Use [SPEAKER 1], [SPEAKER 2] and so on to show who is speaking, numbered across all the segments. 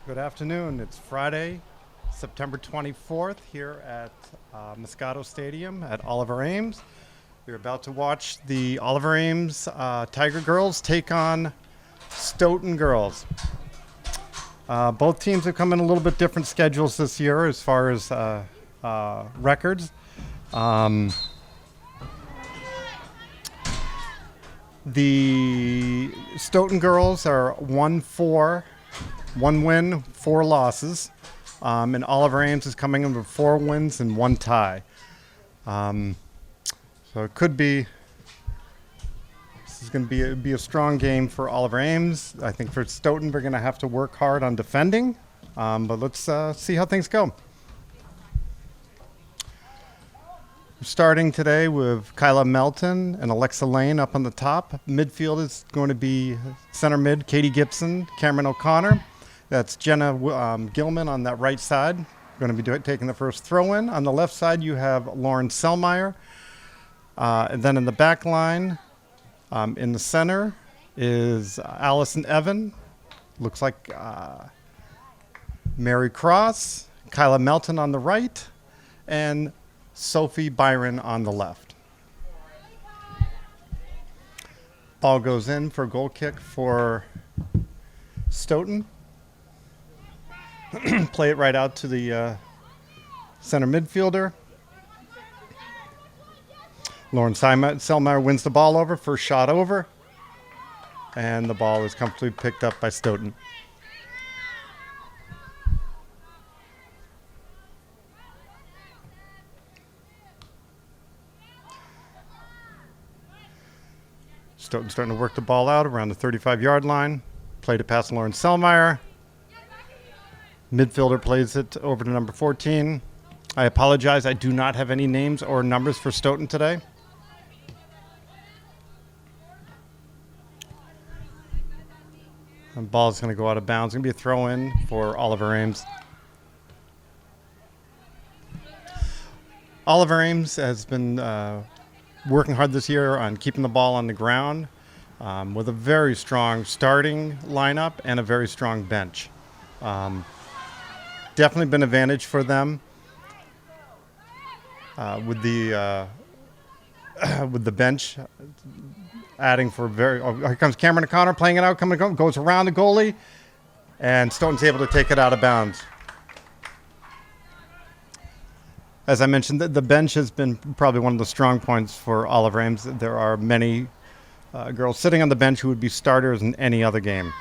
[SPEAKER 1] Good afternoon. It's Friday, September 24th here at Moscato Stadium at Oliver Ames. We're about to watch the Oliver Ames Tiger Girls take on Stoughton Girls. Both teams have come in a little bit different schedules this year as far as records. The Stoughton Girls are 1-4, 1 win, 4 losses. And Oliver Ames is coming in with 4 wins and 1 tie. So it could be, this is going to be a strong game for Oliver Ames. I think for Stoughton, we're going to have to work hard on defending. But let's see how things go. We're starting today with Kyla Melton and Alexa Lane up on the top. Midfield is going to be center mid, Katie Gibson, Cameron O'Connor. That's Jenna Gilman on that right side. Going to be taking the first throw in. On the left side, you have Lauren Selmeyer. And then in the back line, in the center, is Allison Evan. Looks like Mary Cross, Kyla Melton on the right, and Sophie Byron on the left. Ball goes in for a goal kick for Stoughton. Play it right out to the center midfielder. Lauren Selmeyer wins the ball over, first shot over, and the ball is comfortably picked up by Stoughton. Stoughton starting to work the ball out around the 35-yard line. Played it past Lauren Selmeyer. Midfielder plays it over to number 14. I apologize, I do not have any names or numbers for Stoughton today. The ball is going to go out of bounds. It's going to be a throw-in for Oliver Ames. Oliver Ames has been working hard this year on keeping the ball on the ground with a very strong starting lineup and a very strong bench. Definitely been an advantage for them with the bench adding for very. Oh, here comes Cameron O'Connor playing it out, goes around the goalie, and Stoughton's able to take it out of bounds. As I mentioned, the bench has been probably one of the strong points for Oliver Ames. There are many girls sitting on the bench who would be starters in any other game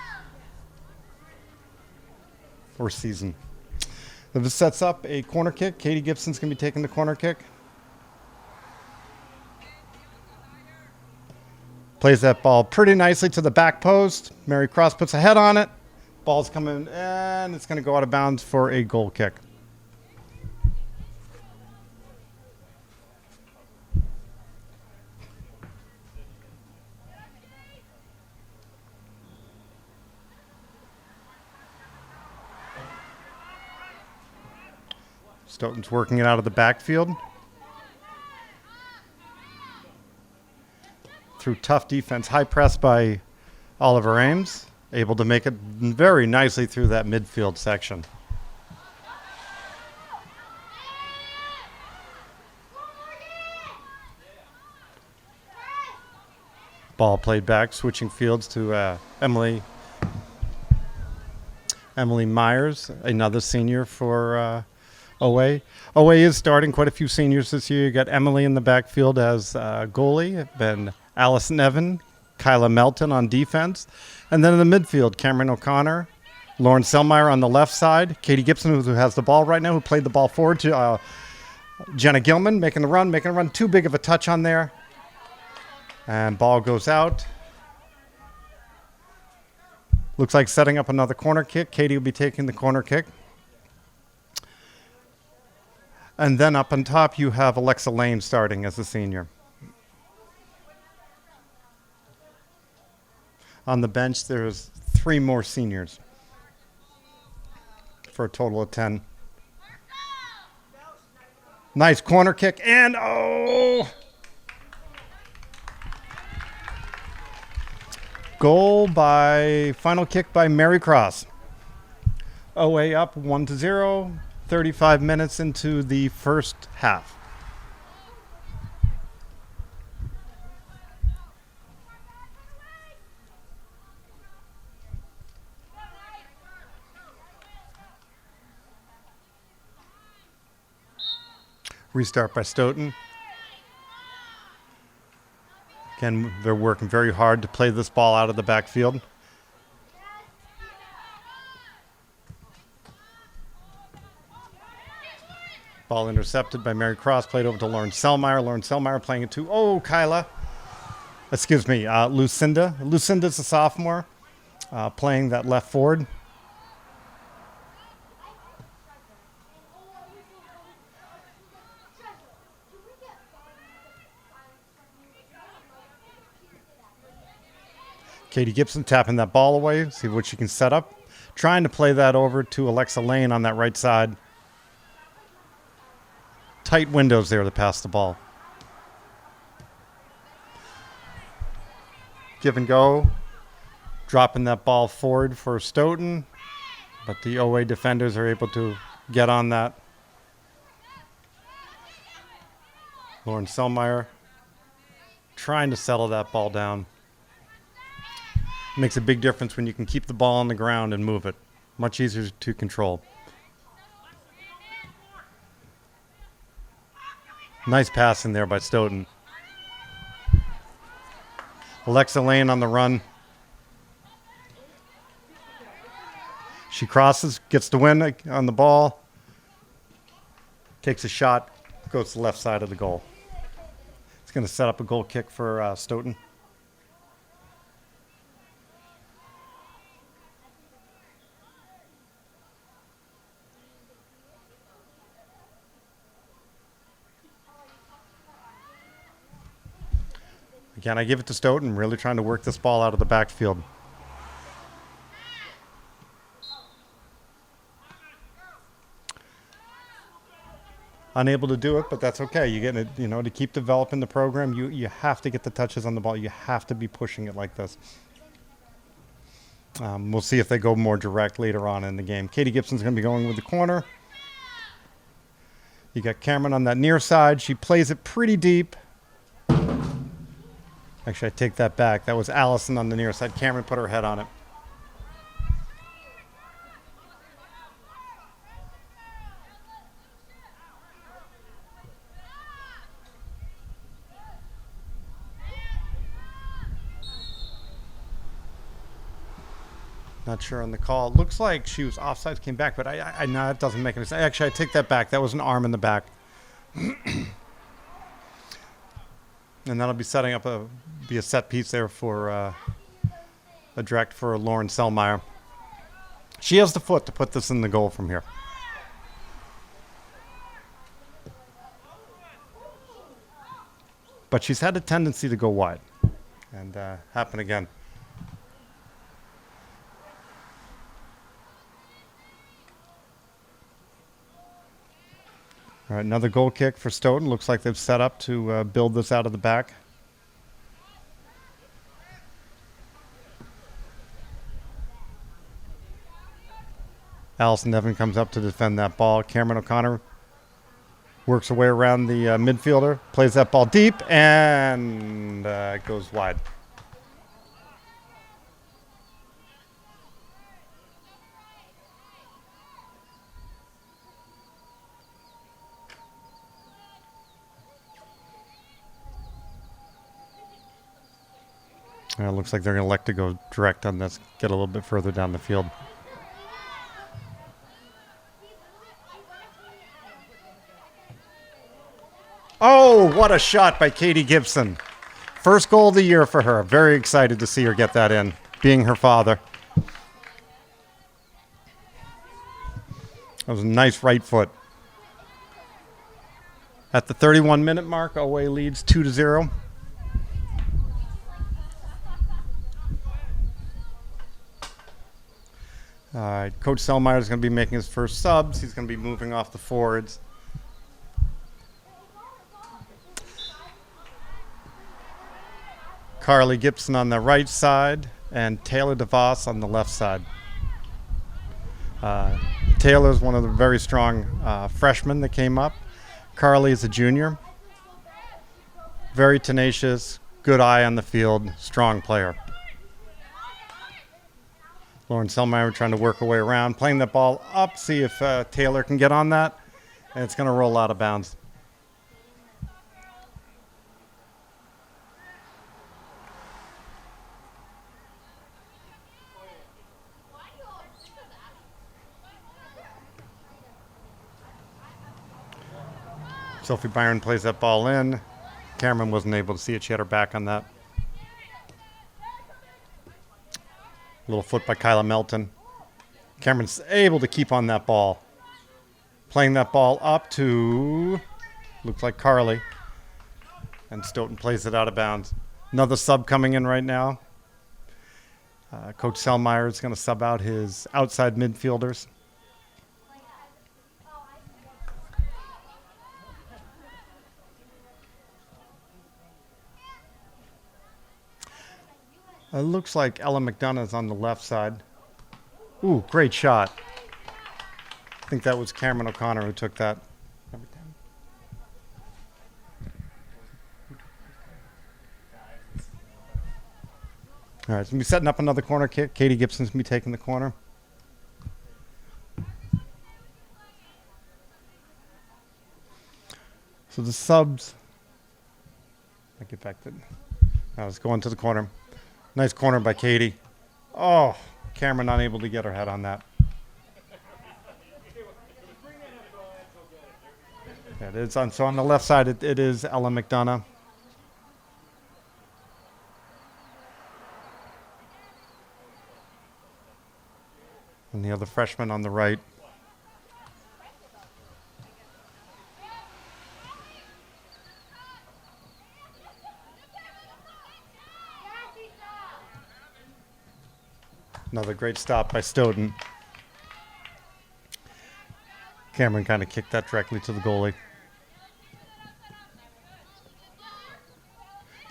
[SPEAKER 1] or season. So this sets up a corner kick. Katie Gibson's going to be taking the corner kick. Plays that ball pretty nicely to the back post. Mary Cross puts a head on it. Ball's coming, and it's going to go out of bounds for a goal kick. Stoughton's working it out of the backfield. Through tough defense, high press by Oliver Ames, able to make it very nicely through that midfield section. Ball played back, switching fields to Emily Myers, another senior for OA. OA is starting quite a few seniors this year. You got Emily in the backfield as goalie, then Allison Evan, Kyla Melton on defense, and then in the midfield, Cameron O'Connor, Lauren Selmeyer on the left side, Katie Gibson, who has the ball right now, who played the ball forward to Jenna Gilman, making a run, too big of a touch on there, and ball goes out. Looks like setting up another corner kick. Katie will be taking the corner kick. And then up on top, you have Alexa Lane starting as a senior. On the bench, there's 3 more seniors for a total of 10. Nice corner kick, and goal by final kick by Mary Cross. OA up 1-0, 35 minutes into the first half. Restart by Stoughton. Again, they're working very hard to play this ball out of the backfield. Ball intercepted by Mary Cross, played over to Lauren Selmeyer. Lauren Selmeyer playing it to, Lucinda. Lucinda's a sophomore, playing that left forward. Katie Gibson tapping that ball away, see what she can set up. Trying to play that over to Alexa Lane on that right side. Tight windows there to pass the ball. Give and go. Dropping that ball forward for Stoughton. But the OA defenders are able to get on that. Lauren Selmeyer trying to settle that ball down. Makes a big difference when you can keep the ball on the ground and move it. Much easier to control. Nice passing there by Stoughton. Alexa Lane on the run. She crosses, gets the win on the ball. Takes a shot, goes to the left side of the goal. It's going to set up a goal kick for Stoughton. Again, I give it to Stoughton, really trying to work this ball out of the backfield. Unable to do it, but that's okay. You get it, to keep developing the program, you have to get the touches on the ball. You have to be pushing it like this. We'll see if they go more direct later on in the game. Katie Gibson's going to be going with the corner. You got Cameron on that near side. She plays it pretty deep. Actually, I take that back. That was Allison on the near side. Cameron put her head on it. Not sure on the call. Looks like she was offside, came back, but I know it doesn't make any sense. Actually, I take that back. That was an arm in the back. And that'll be setting up a set piece there for a direct for Lauren Selmeyer. She has the foot to put this in the goal from here. But she's had a tendency to go wide. And happen again. All right, another goal kick for Stoughton. Looks like they've set up to build this out of the back. Allison Nevin comes up to defend that ball. Cameron O'Connor works her way around the midfielder, plays that ball deep, and it goes wide. It looks like they're going to elect to go direct on this, get a little bit further down the field. Oh, what a shot by Katie Gibson. First goal of the year for her. Very excited to see her get that in, being her father. That was a nice right foot. At the 31-minute mark, OA leads 2-0. Coach Selmeyer is going to be making his first subs. He's going to be moving off the forwards. Carly Gibson on the right side and Taylor DeVos on the left side. Uh, Taylor's one of the very strong freshmen that came up. Carly is a junior. Very tenacious, good eye on the field, strong player. Lauren Selmeyer trying to work her way around, playing that ball up, see if Taylor can get on that, and it's going to roll out of bounds. Sophie Byron plays that ball in. Cameron wasn't able to see it. She had her back on that. Little foot by Kyla Melton. Cameron's able to keep on that ball. Playing that ball up to, looks like Carly. And Stoughton plays it out of bounds. Another sub coming in right now. Coach Selmeyer is going to sub out his outside midfielders. It looks like Ella McDonough's on the left side. Ooh, great shot. I think that was Cameron O'Connor who took that. All right, so we'll be setting up another corner kick. Katie Gibson's going to be taking the corner. So the subs. I get back to. I was going to the corner. Nice corner by Katie. Oh, Cameron unable to get her head on that. Yeah, it is on, so on the left side, it is Ella McDonough. And the other freshman on the right. Another great stop by Stoughton. Cameron kind of kicked that directly to the goalie.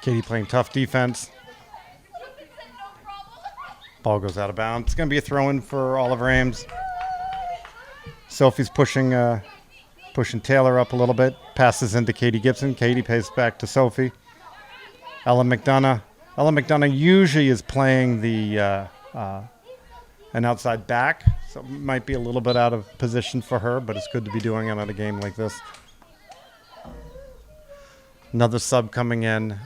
[SPEAKER 1] Katie playing tough defense. Ball goes out of bounds. It's going to be a throw-in for Oliver Ames. Sophie's pushing Taylor up a little bit. Passes into Katie Gibson. Katie pays back to Sophie. Ella McDonough. Ella McDonough usually is playing the an outside back, so it might be a little bit out of position for her, but it's good to be doing it on a game like this. Another sub coming in.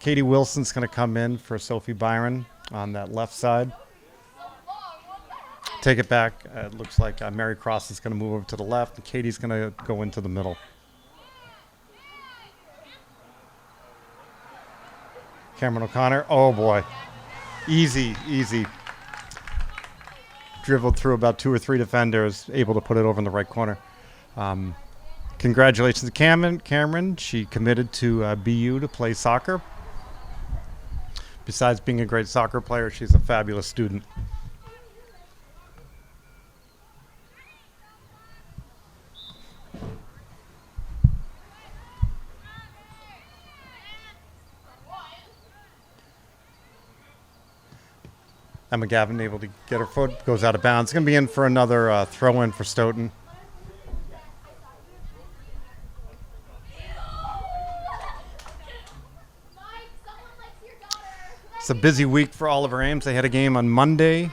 [SPEAKER 1] Katie Wilson's going to come in for Sophie Byron on that left side. Take it back. It looks like Mary Cross is going to move over to the left, and Katie's going to go into the middle. Cameron O'Connor. Oh, boy. Easy. Dribbled through about 2 or 3 defenders, able to put it over in the right corner. Congratulations to Cameron. She committed to BU to play soccer. Besides being a great soccer player, she's a fabulous student. Emma Gavin able to get her foot, goes out of bounds. It's going to be in for another throw-in for Stoughton. It's a busy week for Oliver Ames. They had a game on Monday,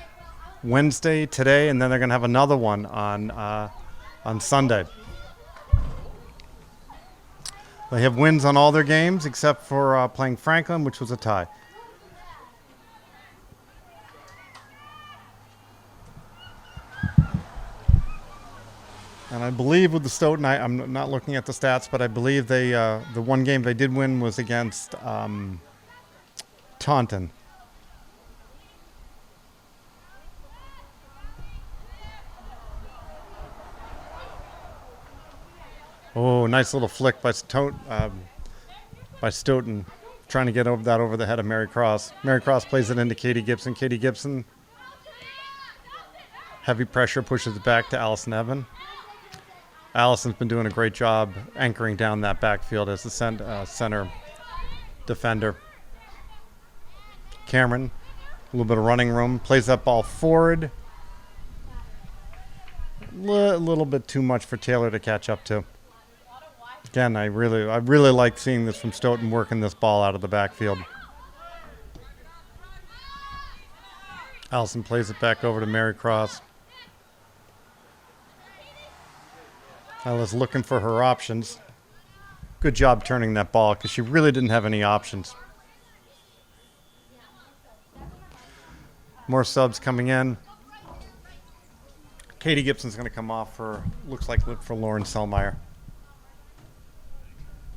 [SPEAKER 1] Wednesday, today, and then they're going to have another one on Sunday. They have wins on all their games except for playing Franklin, which was a tie. And I believe with the Stoughton, I'm not looking at the stats, but I believe they the one game they did win was against Taunton. Oh, nice little flick by Stoughton, trying to get over the head of Mary Cross. Mary Cross plays it into Katie Gibson. Katie Gibson, heavy pressure, pushes it back to Allison Evan. Allison's been doing a great job anchoring down that backfield as the center defender. Cameron, a little bit of running room, plays that ball forward. little bit too much for Taylor to catch up to. Again, I really like seeing this from Stoughton working this ball out of the backfield. Allison plays it back over to Mary Cross. Ella's looking for her options. Good job turning that ball because she really didn't have any options. More subs coming in. Katie Gibson's going to come off for, looks like for Lauren Selmeyer.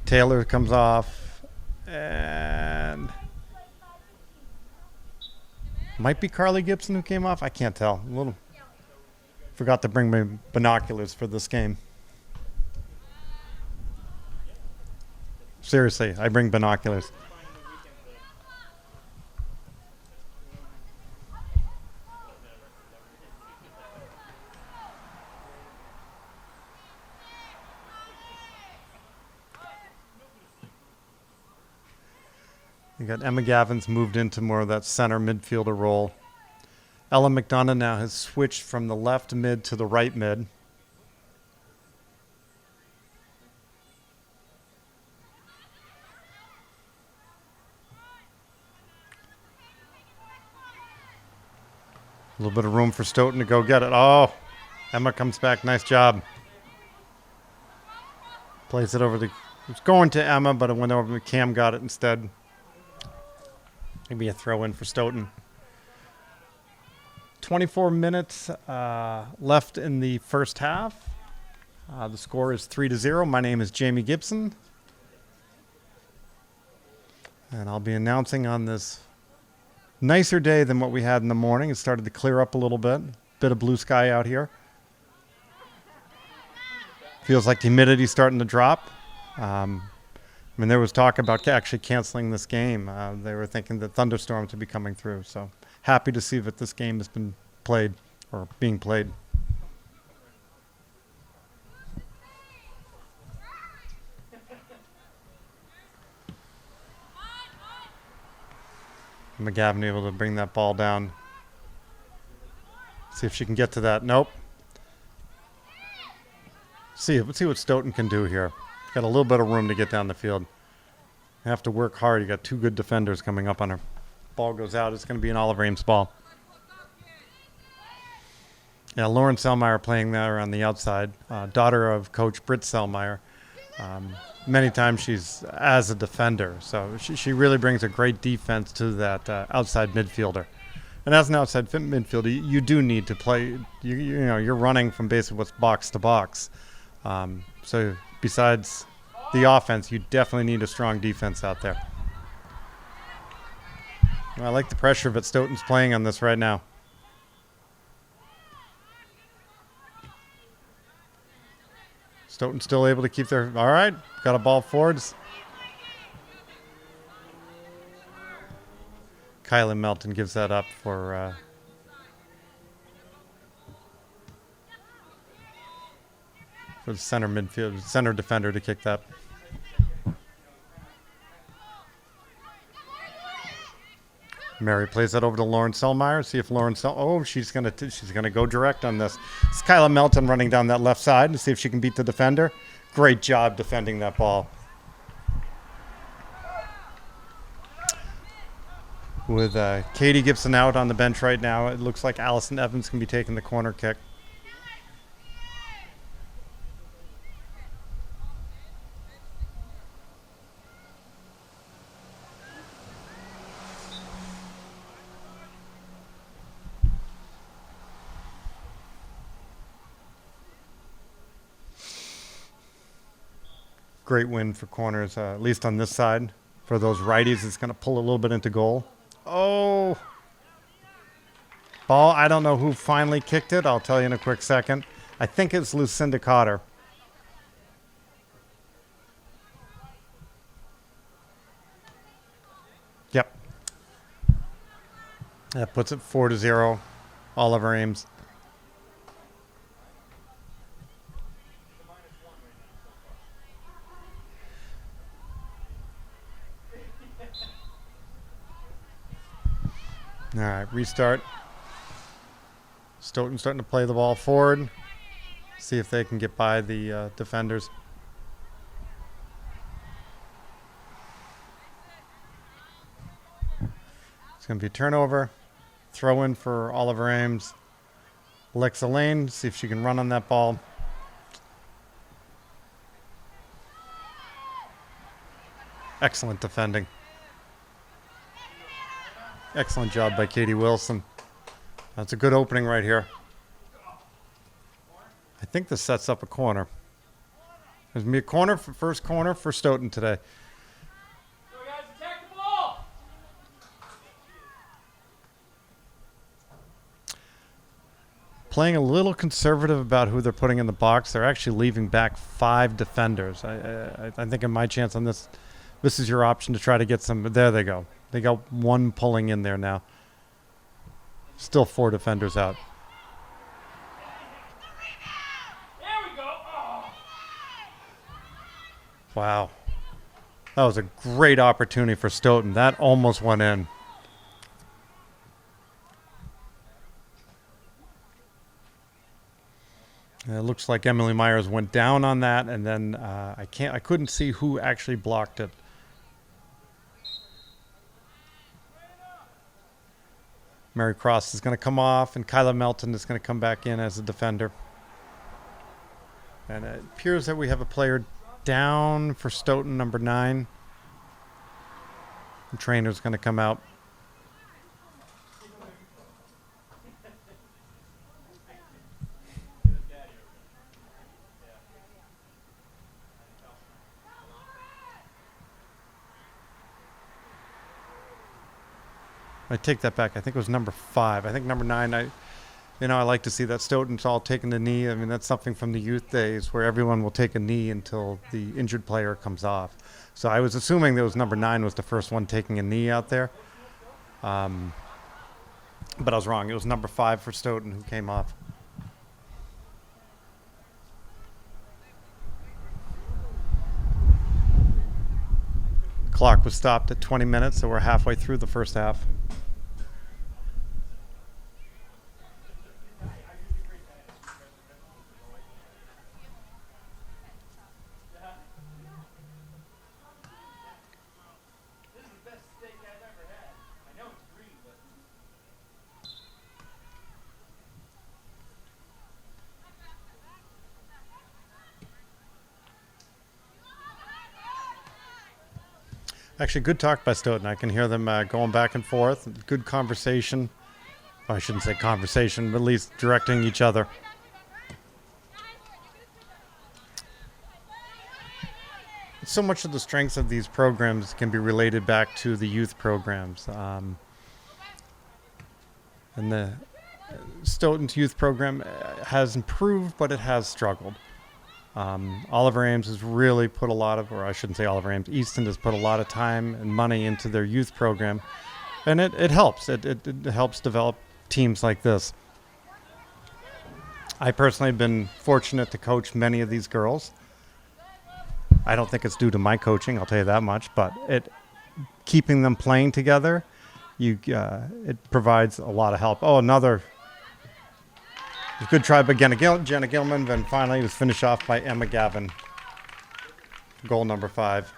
[SPEAKER 1] Taylor comes off, and might be Carly Gibson who came off. I can't tell. Forgot to bring my binoculars for this game. Seriously, I bring binoculars. You got Emma Gavin's moved into more of that center midfielder role. Ella McDonough now has switched from the left mid to the right mid. A little bit of room for Stoughton to go get it. Oh, Emma comes back. Nice job. Plays it over the... It's going to Emma, but it went over. Cam got it instead. Maybe a throw in for Stoughton. 24 minutes left in the first half. The score is 3-0. My name is Jamie Gibson. And I'll be announcing on this nicer day than what we had in the morning. It started to clear up a little bit. Bit of blue sky out here. Feels like the humidity's starting to drop. I mean, there was talk about actually canceling this game. They were thinking that thunderstorms would be coming through. So happy to see that this game has been played or being played. McGavin able to bring that ball down. See if she can get to that. Nope. Let's see what Stoughton can do here. Got a little bit of room to get down the field. You have to work hard. You got two good defenders coming up on her. Ball goes out. It's going to be an Oliver Ames ball. Yeah, Lauren Selmeyer playing there on the outside. Daughter of Coach Britt Selmeyer. Many times she's as a defender. So she really brings a great defense to that outside midfielder. And as an outside midfielder, you do need to play. You know, you're running from basically what's box to box. So besides the offense, you definitely need a strong defense out there. I like the pressure that Stoughton's playing on this right now. Stoughton still able to keep their... All right, got a ball forwards. Kylan Melton gives that up for the center midfield, center defender to kick that. Mary plays that over to Lauren Selmeyer. See if Lauren she's gonna go direct on this. It's Kyla Melton running down that left side to see if she can beat the defender. Great job defending that ball. With Katie Gibson out on the bench right now, it looks like Allison Evans can be taking the corner kick. Great win for corners, at least on this side. For those righties, it's going to pull a little bit into goal. Oh! Ball, I don't know who finally kicked it. I'll tell you in a quick second. I think it's Lucinda Cotter. Yep. That puts it 4-0. Oliver Ames. All right, restart. Stoughton starting to play the ball forward. See if they can get by the defenders. It's going to be a turnover. Throw in for Oliver Ames. Alexa Lane, see if she can run on that ball. Excellent defending. Excellent job by Katie Wilson. That's a good opening right here. I think this sets up a corner. There's going to be a corner for first corner for Stoughton today.
[SPEAKER 2] Go guys, attack the ball!
[SPEAKER 1] Playing a little conservative about who they're putting in the box. They're actually leaving back 5 defenders. I think in my chance on this, this is your option to try to get some. There they go. They got 1 pulling in there now. Still 4 defenders out.
[SPEAKER 2] There we go! Oh.
[SPEAKER 1] Wow. That was a great opportunity for Stoughton. That almost went in. It looks like Emily Myers went down on that, and then I couldn't see who actually blocked it. Mary Cross is going to come off, and Kyla Melton is going to come back in as a defender. And it appears that we have a player down for Stoughton, number 9. The trainer's going to come out. I take that back. I think it was number 5. I think number 9. I like to see that Stoughton's all taking the knee. I mean, that's something from the youth days where everyone will take a knee until the injured player comes off. So I was assuming that was number 9 was the first one taking a knee out there. But I was wrong. It was number 5 for Stoughton who came off. Clock was stopped at 20 minutes, so we're halfway through the first half. Actually, good talk by Stoughton. I can hear them going back and forth. Good conversation. Well, I shouldn't say conversation, but at least directing each other. So much of the strengths of these programs can be related back to the youth programs. And the Stoughton's youth program has improved, but it has struggled. Oliver Ames has really put a lot of, or I shouldn't say Oliver Ames, Easton has put a lot of time and money into their youth program. And it helps. It helps develop teams like this. I personally have been fortunate to coach many of these girls. I don't think it's due to my coaching, I'll tell you that much, but keeping them playing together, it provides a lot of help. Oh, another good try by Jenna Gilman, then finally it was finished off by Emma Gavin. Goal number 5.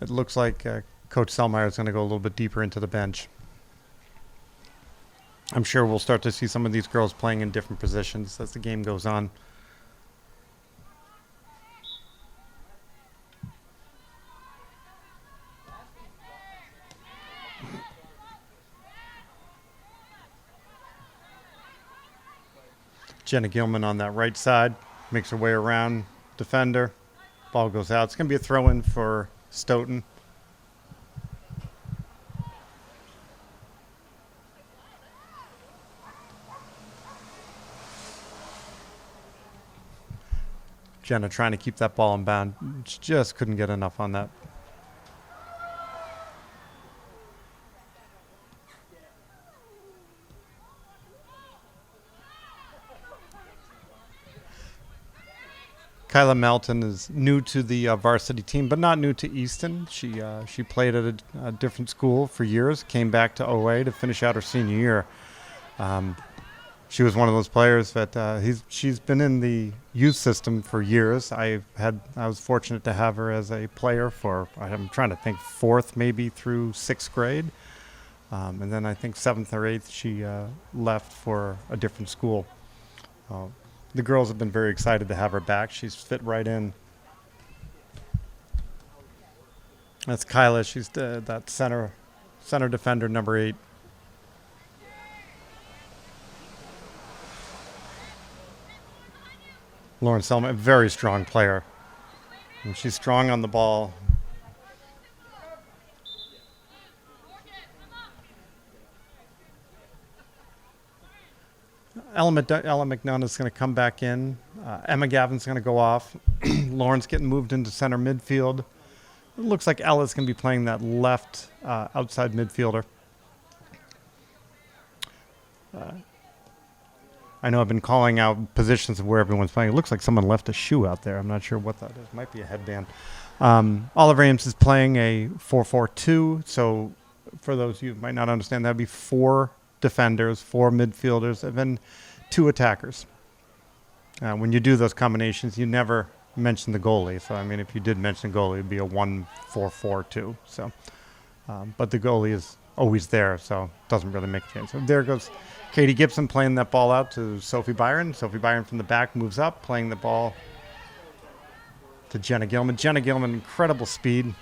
[SPEAKER 1] It looks like Coach Selmeyer is going to go a little bit deeper into the bench. I'm sure we'll start to see some of these girls playing in different positions as the game goes on. Jenna Gilman on that right side makes her way around defender. Ball goes out. It's going to be a throw-in for Stoughton. Jenna trying to keep that ball in bound. Just couldn't get enough on that. Kyla Melton is new to the varsity team, but not new to Easton. She played at a different school for years, came back to OA to finish out her senior year. She was one of those players that she's been in the youth system for years. I was fortunate to have her as a player for, I'm trying to think, fourth maybe through sixth grade. And then I think seventh or eighth she left for a different school. The girls have been very excited to have her back. She's fit right in. That's Kyla. She's that center defender, number 8. Lauren Selma, a very strong player. And she's strong on the ball. Ella McNunn is going to come back in. Emma Gavin's going to go off. Lauren's getting moved into center midfield. It looks like Ella's going to be playing that left outside midfielder. I know I've been calling out positions of where everyone's playing. It looks like someone left a shoe out there. I'm not sure what that is. Might be a headband. Oliver Ames is playing a 4-4-2. So for those of you who might not understand, that would be 4 defenders, 4 midfielders, and then 2 attackers. When you do those combinations, you never mention the goalie. So, I mean, if you did mention the goalie, it would be a 1-4-4-2. So, but the goalie is always there, so it doesn't really make a change. So there goes Katie Gibson playing that ball out to Sophie Byron. Sophie Byron from the back moves up, playing the ball to Jenna Gilman. Jenna Gilman, incredible speed.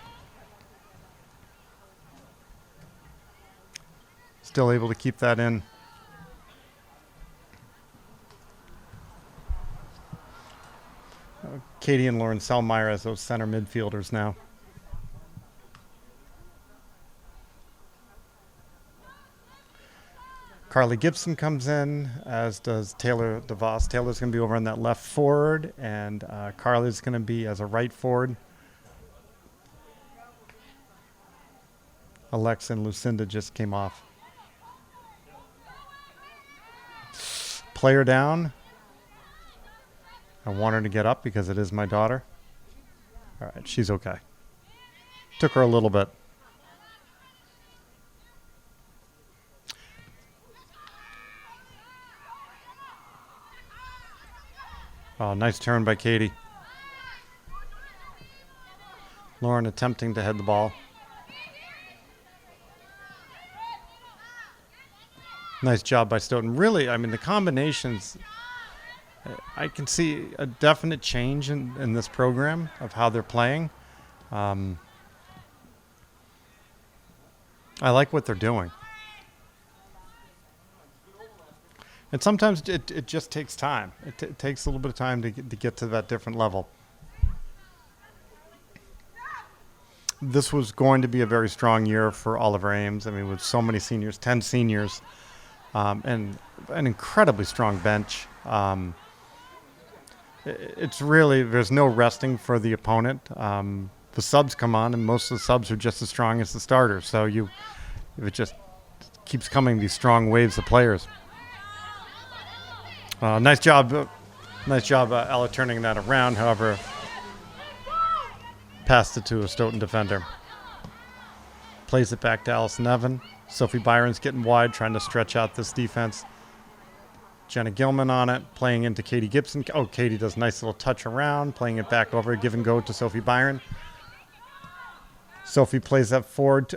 [SPEAKER 1] Still able to keep that in. Katie and Lauren Selmeyer as those center midfielders now. Carly Gibson comes in, as does Taylor DeVos. Taylor's going to be over on that left forward, and Carly's going to be as a right forward. Alexa and Lucinda just came off. Player down. I want her to get up because it is my daughter. All right, she's okay. Took her a little bit. Oh, nice turn by Katie. Lauren attempting to head the ball. Nice job by Stoughton. Really, I mean, the combinations, I can see a definite change in this program of how they're playing. I like what they're doing. And sometimes it just takes time. It takes a little bit of time to get to that different level. This was going to be a very strong year for Oliver Ames. I mean, with so many seniors, 10 seniors, and an incredibly strong bench. It's really, there's no resting for the opponent. The subs come on, and most of the subs are just as strong as the starters. So it just keeps coming, these strong waves of players. Nice job, Ella, turning that around. However, passed it to a Stoughton defender. Plays it back to Allison Evan. Sophie Byron's getting wide, trying to stretch out this defense. Jenna Gilman on it, playing into Katie Gibson. Oh, Katie does a nice little touch around, playing it back over, give and go to Sophie Byron. Sophie plays that forward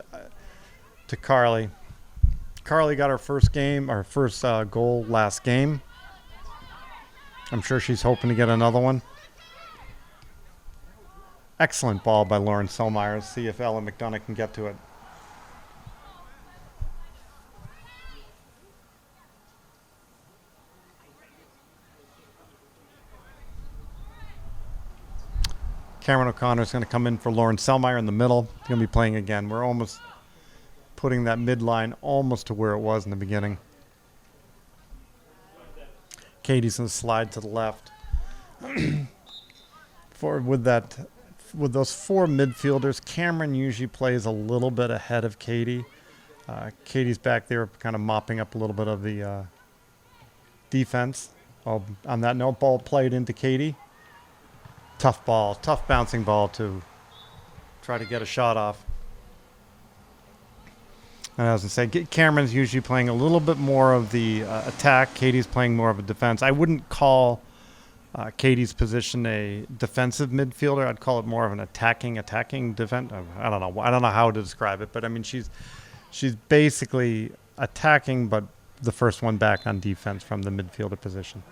[SPEAKER 1] to Carly. Carly got her first goal last game. I'm sure she's hoping to get another one. Excellent ball by Lauren Selmeyer. See if Ella McDonough can get to it. Cameron O'Connor is going to come in for Lauren Selmeyer in the middle. He's going to be playing again. We're almost putting that midline almost to where it was in the beginning. Katie's going to slide to the left. With those 4 midfielders, Cameron usually plays a little bit ahead of Katie. Katie's back there kind of mopping up a little bit of the defense. On that note, ball played into Katie. Tough ball, tough bouncing ball to try to get a shot off. And I was going to say, Cameron's usually playing a little bit more of the attack. Katie's playing more of a defense. I wouldn't call Katie's position a defensive midfielder. I'd call it more of an attacking defense. I don't know. I don't know how to describe it, but I mean, she's basically attacking, but the first one back on defense from the midfielder position.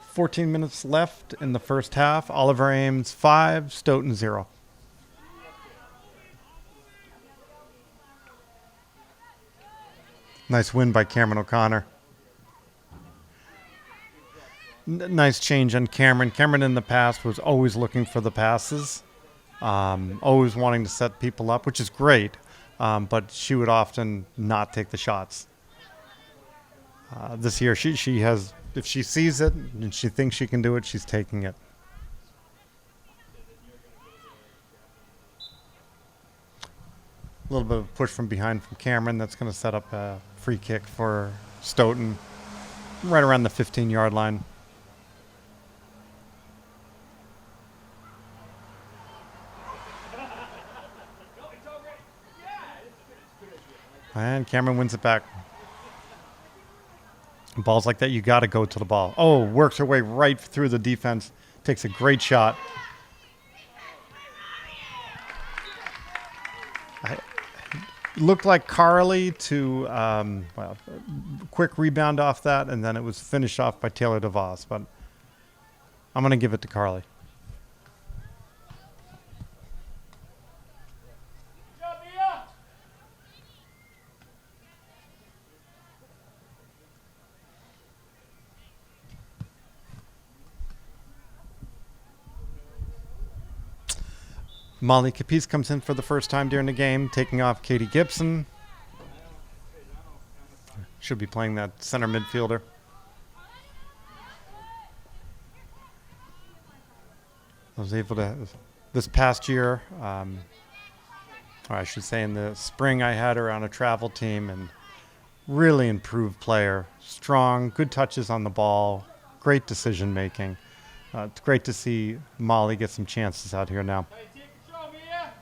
[SPEAKER 1] "14 minutes left in the first half. Oliver Ames 5, Stoughton 0. Nice win by Cameron O'Connor. Nice change on Cameron. Cameron in the past was always looking for the passes, always wanting to set people up, which is great, but she would often not take the shots. This year, she has, if she sees it and she thinks she can do it, she's taking it. A little bit of push from behind from Cameron. That's going to set up a free kick for Stoughton right around the 15-yard line. And Cameron wins it back. Balls like that, you got to go to the ball. Oh, works her way right through the defense. Takes a great shot. Looked like Carly to, quick rebound off that, and then it was finished off by Taylor DeVos. But I'm going to give it to Carly.
[SPEAKER 2] Good job, Mia.
[SPEAKER 1] Molly Capiz comes in for the first time during the game, taking off Katie Gibson. Should be playing that center midfielder. I was able to, this past year, or I should say in the spring, I had her on a travel team, and really improved player. Strong, good touches on the ball, great decision making. It's great to see Molly get some chances out here now.
[SPEAKER 2] Hey, take control, Mia.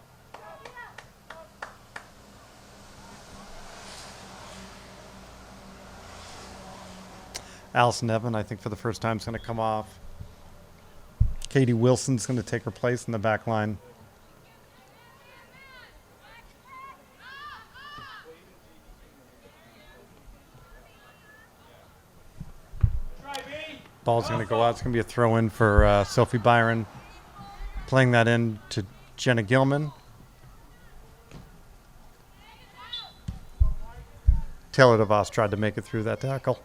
[SPEAKER 1] Allison Evan, I think for the first time, is going to come off. Katie Wilson's going to take her place in the back line.
[SPEAKER 2] Try, B.
[SPEAKER 1] Ball's going to go out. It's going to be a throw in for Sophie Byron. Playing that in to Jenna Gilman. Taylor DeVos tried to make it through that tackle.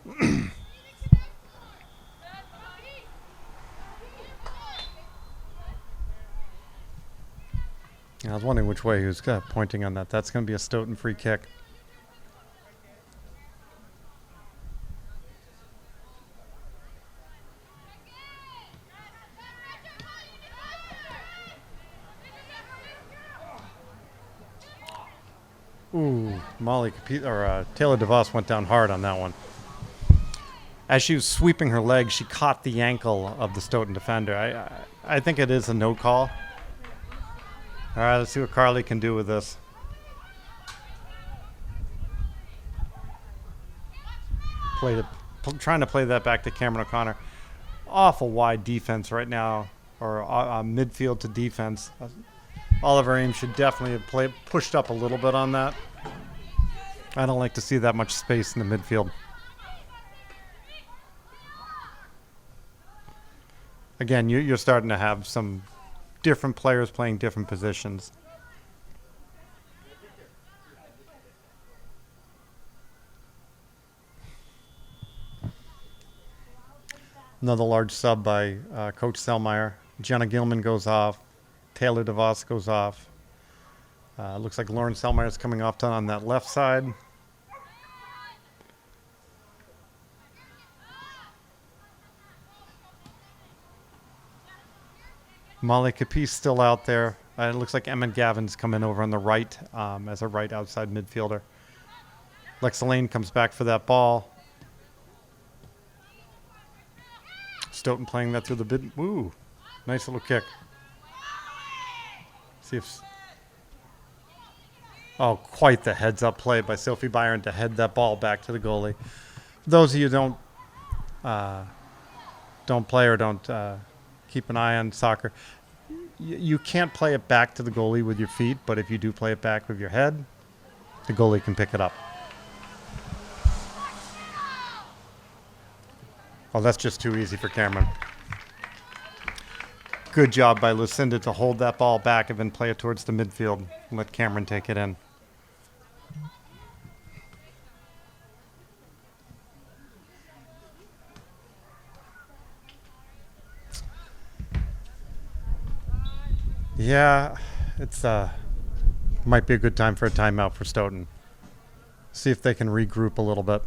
[SPEAKER 1] I was wondering which way he was pointing on that. That's going to be a Stoughton free kick. Ooh, Taylor DeVos went down hard on that one. As she was sweeping her leg, she caught the ankle of the Stoughton defender. I think it is a no call. All right, let's see what Carly can do with this. Trying to play that back to Cameron O'Connor. Awful wide defense right now, or midfield to defense. Oliver Ames should definitely have pushed up a little bit on that. I don't like to see that much space in the midfield. Again, you're starting to have some different players playing different positions. Another large sub by Coach Selmeyer. Jenna Gilman goes off. Taylor DeVos goes off. Looks like Lauren Selmeyer is coming off on that left side. Molly Capiz still out there. It looks like Emmett Gavin's come in over on the right as a right outside midfielder. Lexa Lane comes back for that ball. Stoughton playing that through the bid. Woo, nice little kick. See if. Oh, quite the heads-up play by Sophie Byron to head that ball back to the goalie. For those of you who don't play or don't keep an eye on soccer, you can't play it back to the goalie with your feet, but if you do play it back with your head, the goalie can pick it up. Oh, that's just too easy for Cameron. Good job by Lucinda to hold that ball back and then play it towards the midfield and let Cameron take it in. Yeah, it's might be a good time for a timeout for Stoughton. See if they can regroup a little bit.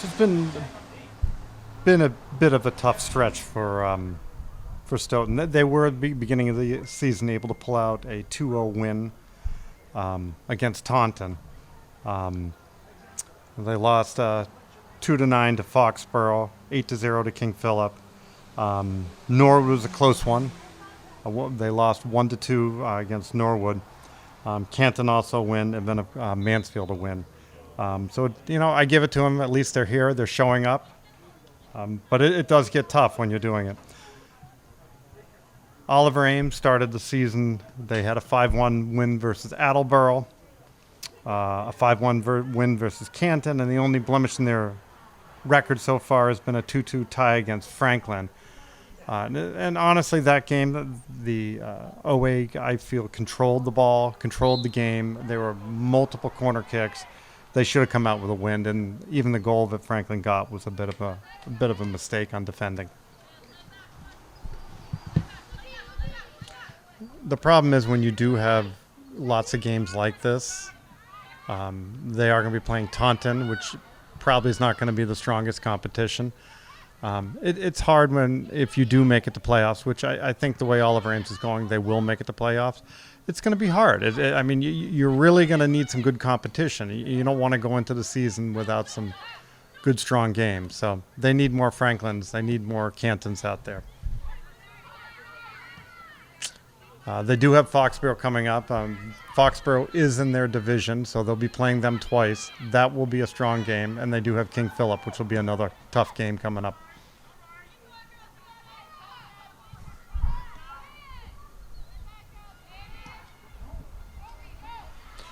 [SPEAKER 1] It's been a bit of a tough stretch for Stoughton. They were at the beginning of the season able to pull out a 2-0 win against Taunton. They lost 2-9 to Foxborough, 8-0 to King Philip. Norwood was a close one. They lost 1-2 against Norwood. Canton also a win, and then Mansfield a win. So, I give it to them. At least they're here. They're showing up. But it does get tough when you're doing it. Oliver Ames started the season. They had a 5-1 win versus Attleboro, a 5-1 win versus Canton, and the only blemish in their record so far has been a 2-2 tie against Franklin. And honestly, that game, the OA, I feel, controlled the ball, controlled the game. There were multiple corner kicks. They should have come out with a win, and even the goal that Franklin got was a bit of a mistake on defending. The problem is when you do have lots of games like this, they are going to be playing Taunton, which probably is not going to be the strongest competition. It's hard if you do make it to playoffs, which I think the way Oliver Ames is going, they will make it to playoffs. It's going to be hard. You're really going to need some good competition. You don't want to go into the season without some good, strong games. So they need more Franklins. They need more Cantons out there. They do have Foxborough coming up. Foxborough is in their division, so they'll be playing them twice. That will be a strong game. And they do have King Philip, which will be another tough game coming up.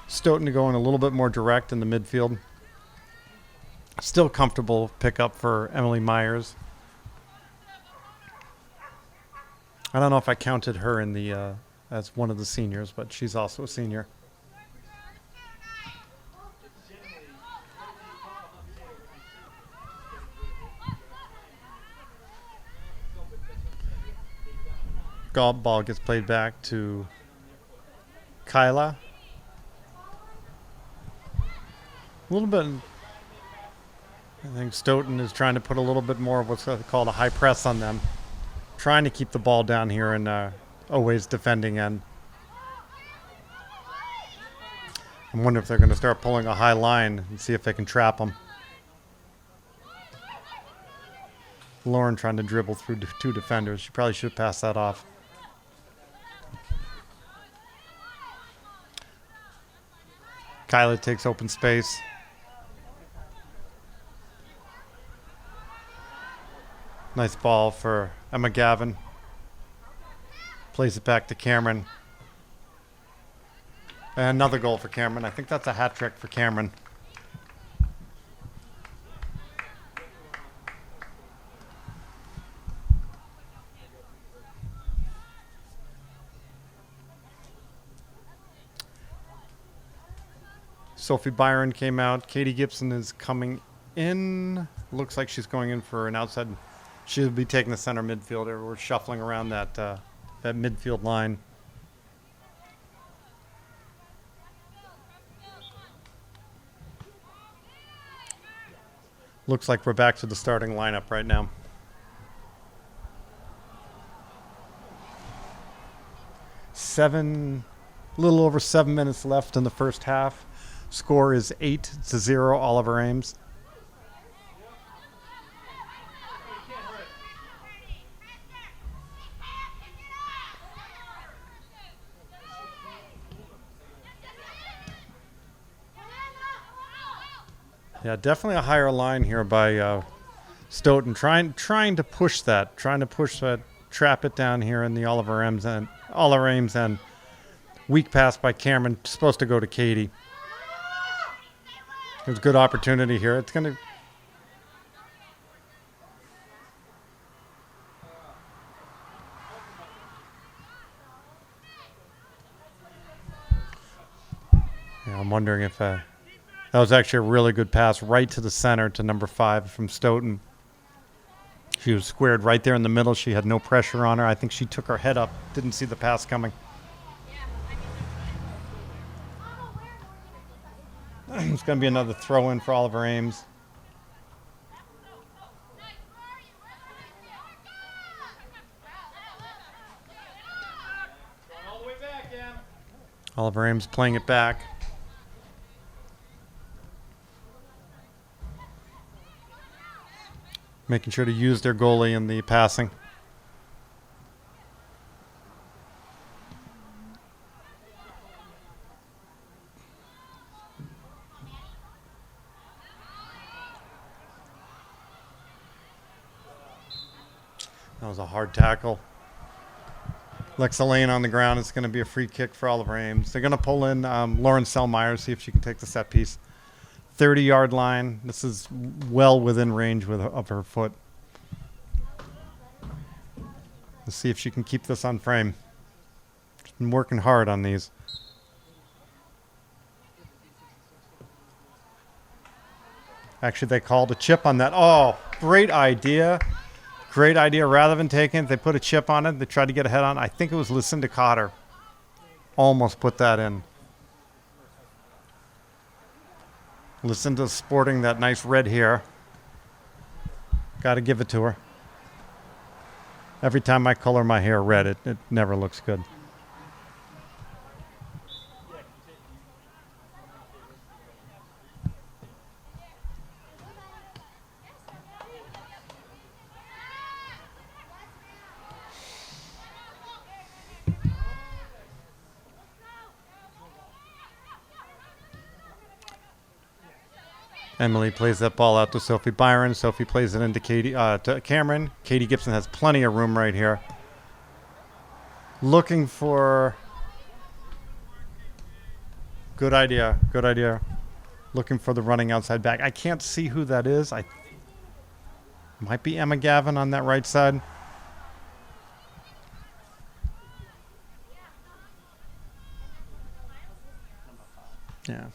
[SPEAKER 1] Stoughton going a little bit more direct in the midfield. Still comfortable pickup for Emily Myers. I don't know if I counted her in the as one of the seniors, but she's also a senior. Ball gets played back to Kyla. A little bit. I think Stoughton is trying to put a little bit more of what's called a high press on them, trying to keep the ball down here in Oway's defending end. I wonder if they're going to start pulling a high line and see if they can trap them. Lauren trying to dribble through two defenders. She probably should have passed that off. Kyla takes open space. Nice ball for Emma Gavin. Plays it back to Cameron. And another goal for Cameron. I think that's a hat trick for Cameron. Sophie Byron came out. Katie Gibson is coming in. Looks like she's going in for an outside. She'll be taking the center midfielder. We're shuffling around that midfield line. Looks like we're back to the starting lineup right now. A little over 7 minutes left in the first half. Score is 8-0, Oliver Ames. Yeah, definitely a higher line here by Stoughton, trying to push that, trap it down here in the Oliver Ames end. Weak pass by Cameron, supposed to go to Katie. There's a good opportunity here. It's going to... Yeah, I'm wondering if that was actually a really good pass right to the center to number 5 from Stoughton. She was squared right there in the middle. She had no pressure on her. I think she took her head up, didn't see the pass coming. It's going to be another throw in for Oliver Ames.
[SPEAKER 2] All the way back, Em.
[SPEAKER 1] Oliver Ames playing it back. Making sure to use their goalie in the passing. That was a hard tackle. Lexa Lane on the ground. It's going to be a free kick for Oliver Ames. They're going to pull in Lauren Selmeyer, see if she can take the set piece. 30-yard line. This is well within range of her foot. Let's see if she can keep this on frame. She's been working hard on these. Actually, they called a chip on that. Oh, great idea. Great idea. Rather than taking it, they put a chip on it. They tried to get a head on. I think it was Lucinda Cotter. Almost put that in. Lucinda's sporting that nice red hair. Got to give it to her. Every time I color my hair red, it never looks good. Emily plays that ball out to Sophie Byron. Sophie plays it into to Cameron. Katie Gibson has plenty of room right here. Looking for... Good idea. Good idea. Looking for the running outside back. I can't see who that is. Might be Emma Gavin on that right side. Yeah.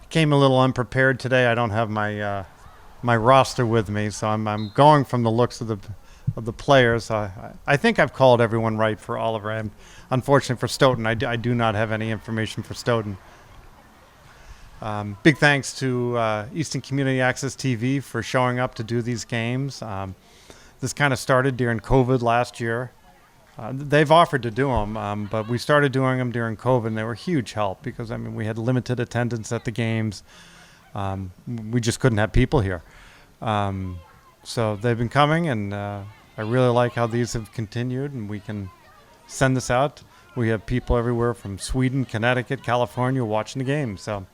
[SPEAKER 1] Came a little unprepared today. I don't have my my roster with me, so I'm going from the looks of the players. I think I've called everyone right for Oliver. Unfortunately for Stoughton, I do not have any information for Stoughton. Big thanks to Easton Community Access TV for showing up to do these games. This kind of started during COVID last year. They've offered to do them, but we started doing them during COVID, and they were a huge help because, I mean, we had limited attendance at the games. We just couldn't have people here. So they've been coming, and I really like how these have continued, and we can send this out. We have people everywhere from Sweden, Connecticut, California watching the game. So,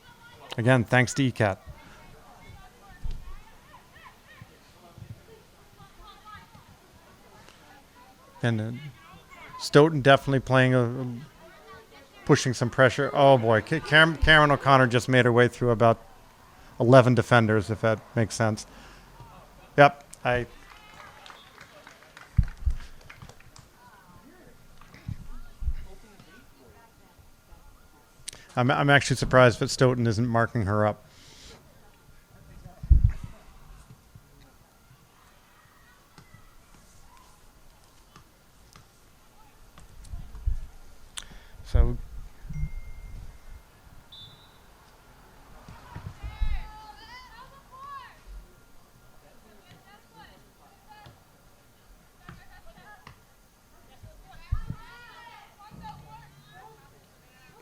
[SPEAKER 1] again, thanks to ECAT. And Stoughton definitely pushing some pressure. Oh boy, Karen O'Connor just made her way through about 11 defenders, if that makes sense. Yep, I'm actually surprised that Stoughton isn't marking her up. So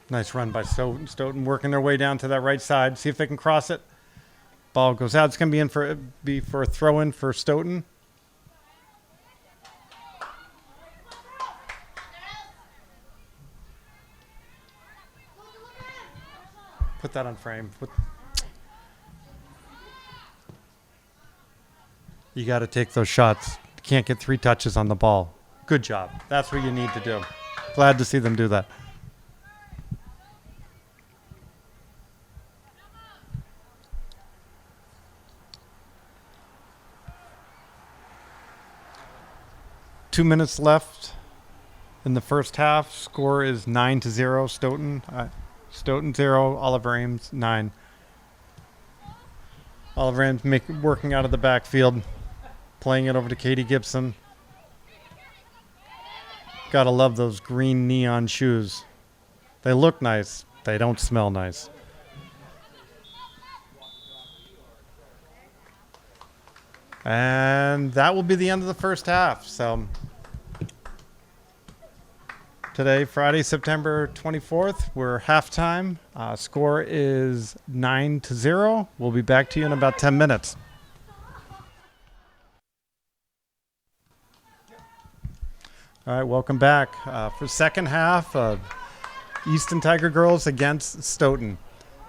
[SPEAKER 1] nice run by Stoughton. Stoughton working their way down to that right side. See if they can cross it. Ball goes out. It's going to be for a throw-in for Stoughton. Put that on frame. You got to take those shots. You can't get 3 touches on the ball. Good job. That's what you need to do. Glad to see them do that. Two minutes left in the first half. Score is 9-0. Stoughton. Stoughton 0. Oliver Ames 9. Oliver Ames working out of the backfield, playing it over to Katie Gibson. Gotta love those green neon shoes. They look nice. They don't smell nice. And that will be the end of the first half. So today, Friday, September 24th, we're halftime. Score is 9-0. We'll be back to you in about 10 minutes. All right, welcome back for second half of Easton Tiger Girls against Stoughton.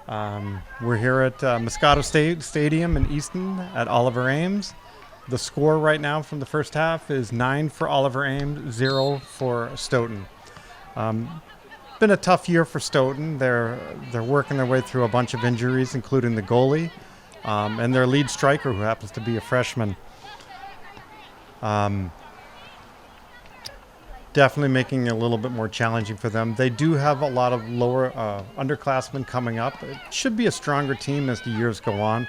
[SPEAKER 1] We're here at Moscato Stadium in Easton at Oliver Ames. The score right now from the first half is 9 for Oliver Ames, 0 for Stoughton. Been a tough year for Stoughton. They're working their way through a bunch of injuries, including the goalie and their lead striker, who happens to be a freshman. Definitely making it a little bit more challenging for them. They do have a lot of lower underclassmen coming up. It should be a stronger team as the years go on.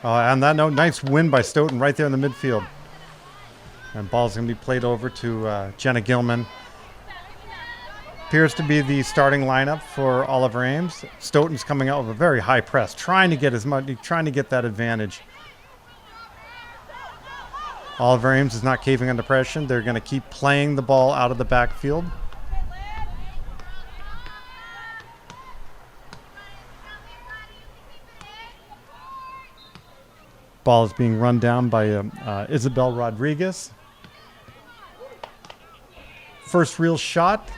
[SPEAKER 1] And that note, nice win by Stoughton right there in the midfield. And ball's going to be played over to Jenna Gilman. Appears to be the starting lineup for Oliver Ames. Stoughton's coming out with a very high press, trying to get that advantage. Oliver Ames is not caving under pressure. They're going to keep playing the ball out of the backfield. Ball is being run down by Isabel Rodriguez. First real shot.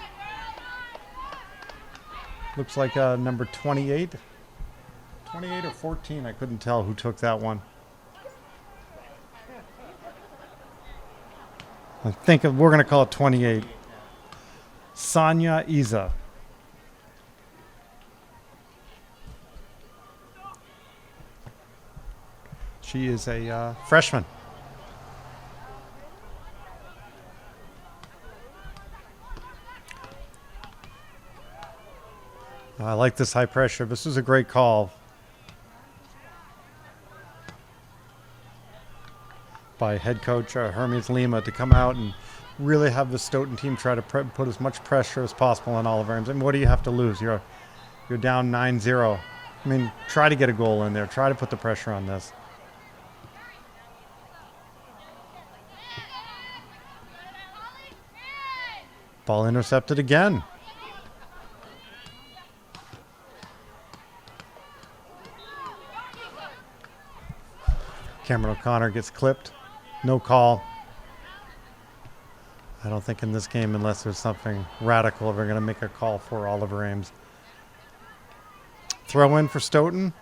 [SPEAKER 1] Looks like number 28. 28 or 14, I couldn't tell who took that one. We're going to call it 28. Sonia Iza. She is a freshman. I like this high pressure. This is a great call by head coach Hermes Lima to come out and really have the Stoughton team try to put as much pressure as possible on Oliver Ames. I mean, what do you have to lose? You're down 9-0. I mean, try to get a goal in there. Try to put the pressure on this. Ball intercepted again. Cameron O'Connor gets clipped. No call. I don't think in this game, unless there's something radical, we're going to make a call for Oliver Ames. Throw in for Stoughton.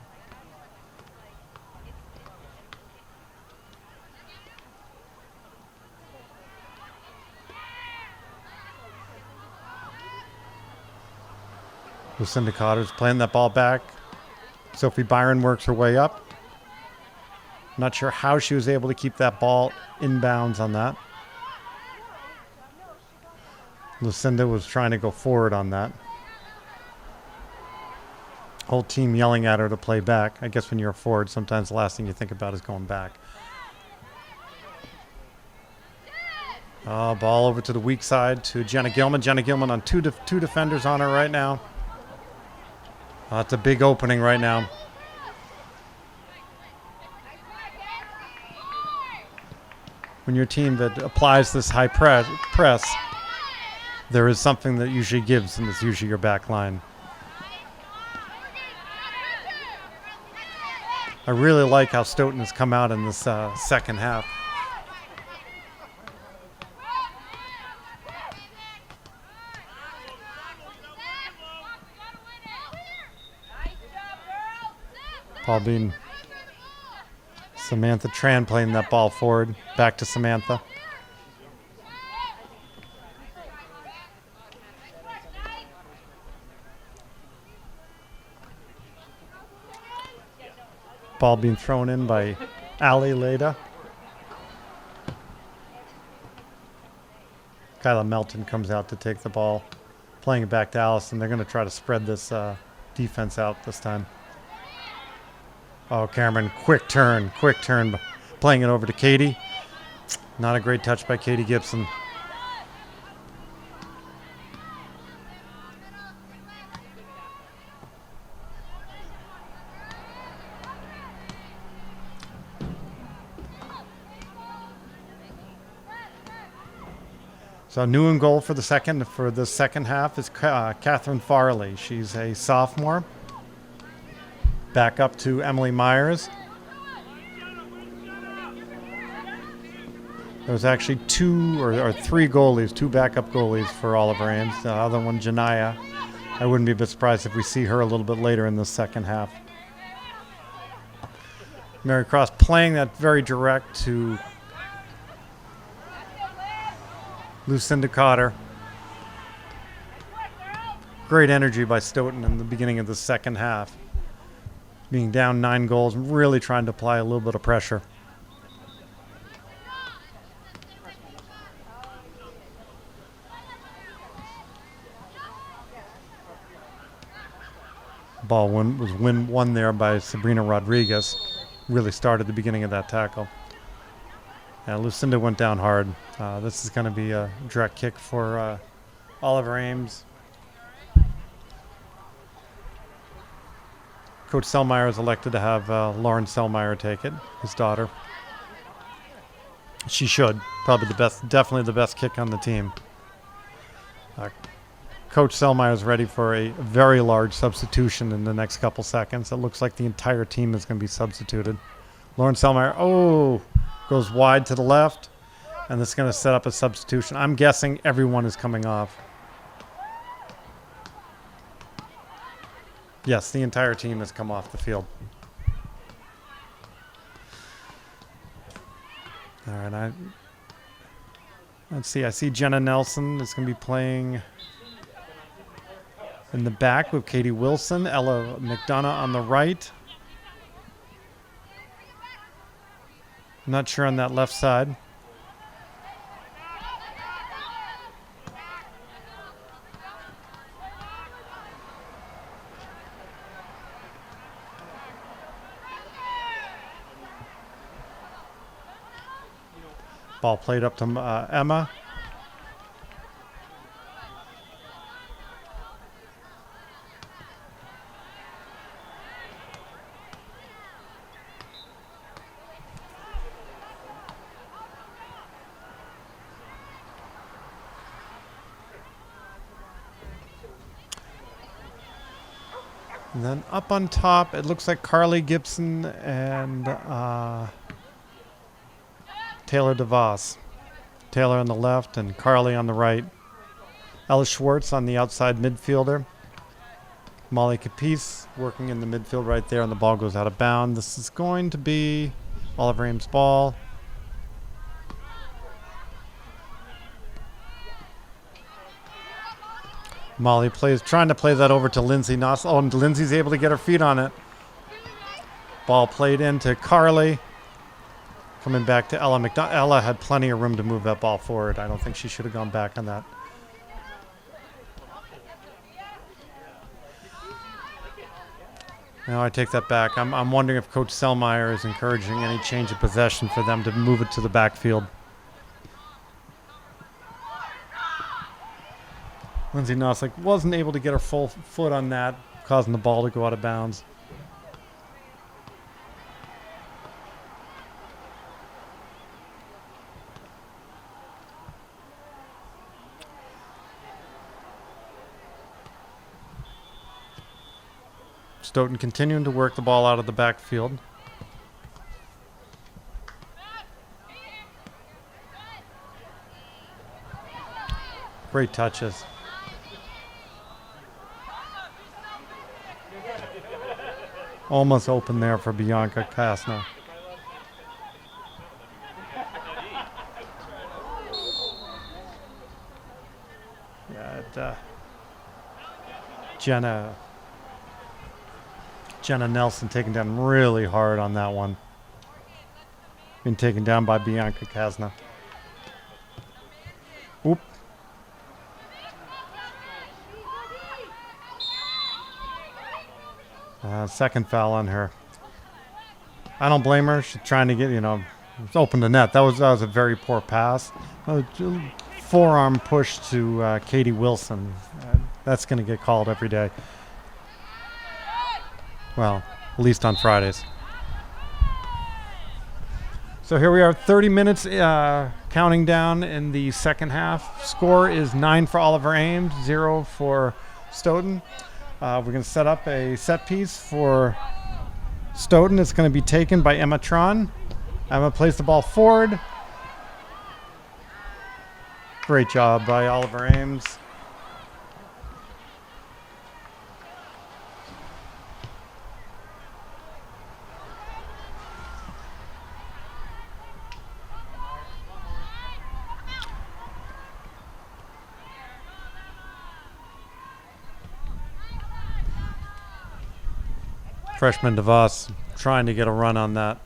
[SPEAKER 1] Lucinda Cotter's playing that ball back. Sophie Byron works her way up. Not sure how she was able to keep that ball inbounds on that. Lucinda was trying to go forward on that. Whole team yelling at her to play back. I guess when you're a forward, sometimes the last thing you think about is going back. Ball over to the weak side to Jenna Gilman. Jenna Gilman on two defenders on her right now. It's a big opening right now. When your team that applies this high press, there is something that usually gives, and it's usually your back line. I really like how Stoughton has come out in this second half. Ball being Samantha Tran playing that ball forward. Back to Samantha. Ball being thrown in by Ali Leda. Kyla Melton comes out to take the ball. Playing it back to Allison. They're going to try to spread this defense out this time. Oh, Cameron, quick turn. Playing it over to Katie. Not a great touch by Katie Gibson. So new in goal for the second half is Catherine Farley. She's a sophomore. Back up to Emily Myers. There was actually two or three goalies, two backup goalies for Oliver Ames. The other one, Janaya. I wouldn't be a bit surprised if we see her a little bit later in the second half. Mary Cross playing that very direct to Lucinda Cotter. Great energy by Stoughton in the beginning of the second half. Being down 9 goals, really trying to apply a little bit of pressure. Ball was won there by Sabrina Rodriguez. Really started the beginning of that tackle. Lucinda went down hard. This is going to be a direct kick for Oliver Ames. Coach Selmeyer has elected to have Lauren Selmeyer take it, his daughter. She should. Definitely the best kick on the team. Coach Selmeyer is ready for a very large substitution in the next couple seconds. It looks like the entire team is going to be substituted. Lauren Selmeyer, goes wide to the left, and this is going to set up a substitution. I'm guessing everyone is coming off. Yes, the entire team has come off the field. All right, let's see. I see Jenna Nelson is going to be playing in the back with Katie Wilson, Ella McDonough on the right. I'm not sure on that left side. Ball played up to Emma. And then up on top, it looks like Carly Gibson and Taylor DeVos. Taylor on the left and Carly on the right. Ella Schwartz on the outside midfielder. Molly Capice working in the midfield right there, and the ball goes out of bounds. This is going to be Oliver Ames' ball. Molly trying to play that over to Lindsay Noss. Oh, and Lindsay's able to get her feet on it. Ball played into Carly. Coming back to Ella McDonough. Ella had plenty of room to move that ball forward. I don't think she should have gone back on that. Now I take that back. I'm wondering if Coach Selmeyer is encouraging any change of possession for them to move it to the backfield. Lindsay Noslick wasn't able to get her full foot on that, causing the ball to go out of bounds. Stoughton continuing to work the ball out of the backfield. Great touches. Almost open there for Bianca Kasna. Yeah, Jenna Nelson taken down really hard on that one. Been taken down by Bianca Kasna. Oop. Second foul on her. I don't blame her. She's trying to get, open the net. That was a very poor pass. Forearm push to Katie Wilson. That's going to get called every day. Well, at least on Fridays. So here we are, 30 minutes counting down in the second half. Score is 9 for Oliver Ames, 0 for Stoughton. We're going to set up a set piece for Stoughton. It's going to be taken by Emma Tron. Emma plays the ball forward. Great job by Oliver Ames. Freshman DeVos trying to get a run on that.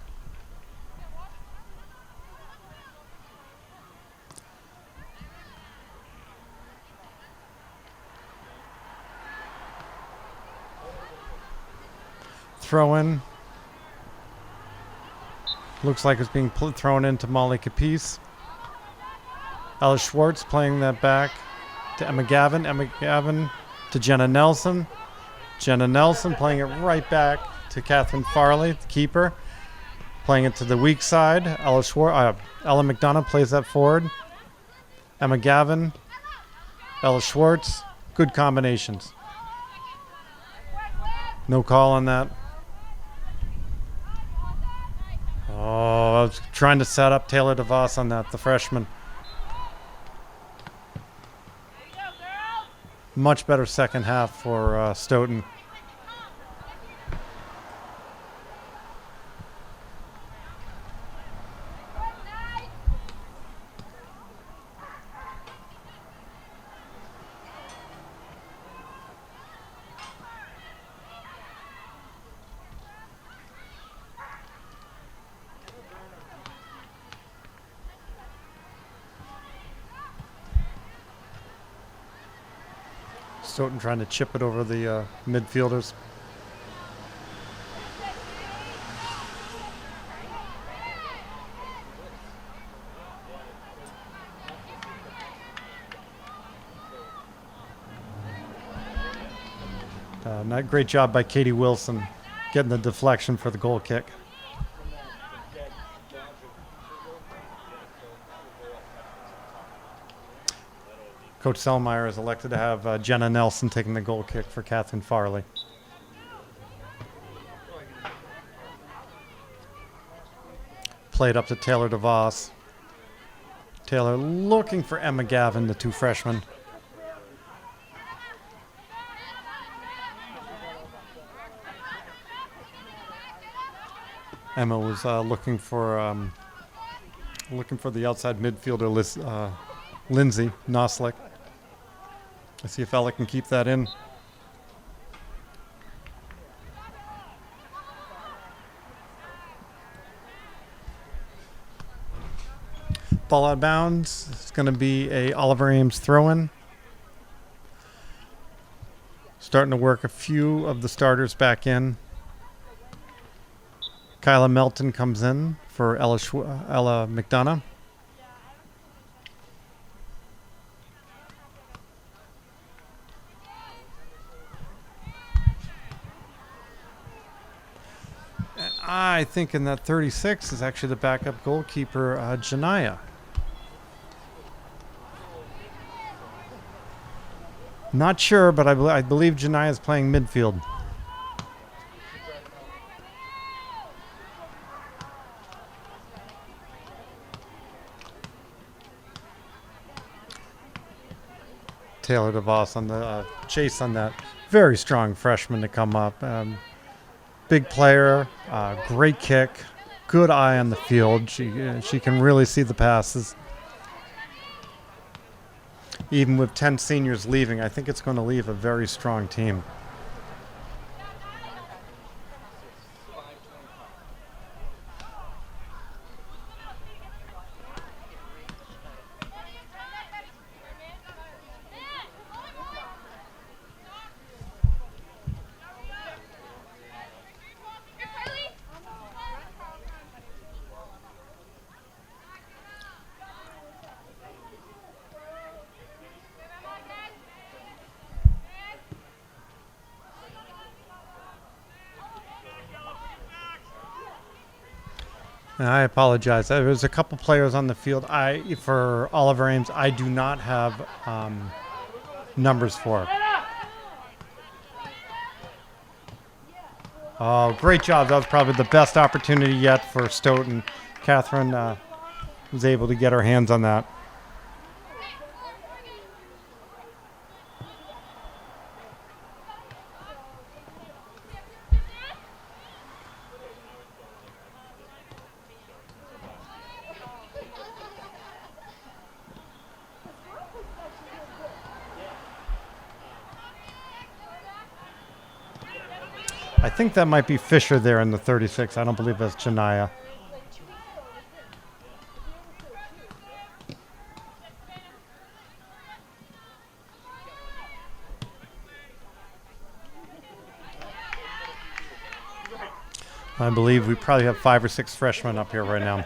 [SPEAKER 1] Throw in. Looks like it's being thrown into Molly Capice. Ella Schwartz playing that back to Emma Gavin. Emma Gavin to Jenna Nelson. Jenna Nelson playing it right back to Catherine Farley, the keeper. Playing it to the weak side. Ella McDonough plays that forward. Emma Gavin. Ella Schwartz. Good combinations. No call on that. Oh, I was trying to set up Taylor DeVos on that, the freshman. Much better second half for Stoughton. Stoughton trying to chip it over the midfielders. Not great job by Katie Wilson getting the deflection for the goal kick. Coach Selmeyer is elected to have Jenna Nelson taking the goal kick for Catherine Farley. Played up to Taylor DeVos. Taylor looking for Emma Gavin, the two freshmen. Emma was looking for the outside midfielder, Lindsay Noslick. Let's see if Ella can keep that in. Ball out of bounds. It's going to be a Oliver Ames throw-in. Starting to work a few of the starters back in. Kyla Melton comes in for Ella McDonough. And I think in that 36 is actually the backup goalkeeper, Janaya. Not sure, but I believe Janaya is playing midfield. Taylor DeVos on the chase on that very strong freshman to come up. Big player, great kick, good eye on the field. She can really see the passes. Even with 10 seniors leaving, I think it's going to leave a very strong team. And I apologize. There was a couple players on the field. For Oliver Ames, I do not have numbers for. Oh, great job. That was probably the best opportunity yet for Stoughton. Catherine was able to get her hands on that. I think that might be Fisher there in the 36. I don't believe that's Janaya. I believe we probably have 5 or 6 freshmen up here right now.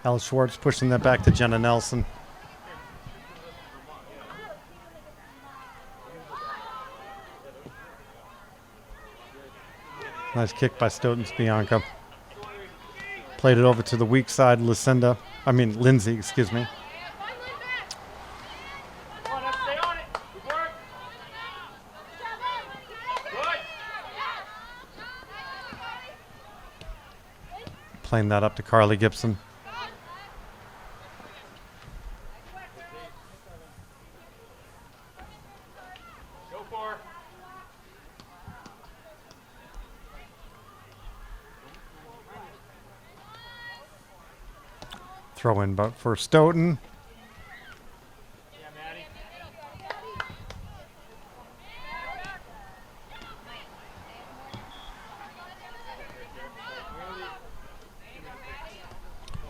[SPEAKER 1] Ella Schwartz pushing that back to Jenna Nelson. Nice kick by Stoughton's Bianca. Played it over to the weak side, Lindsay, excuse me.
[SPEAKER 2] Stay on it. Good work. Good.
[SPEAKER 1] Playing that up to Carly Gibson.
[SPEAKER 2] Go for it.
[SPEAKER 1] Throw in but for Stoughton.
[SPEAKER 2] Yeah, Maddie.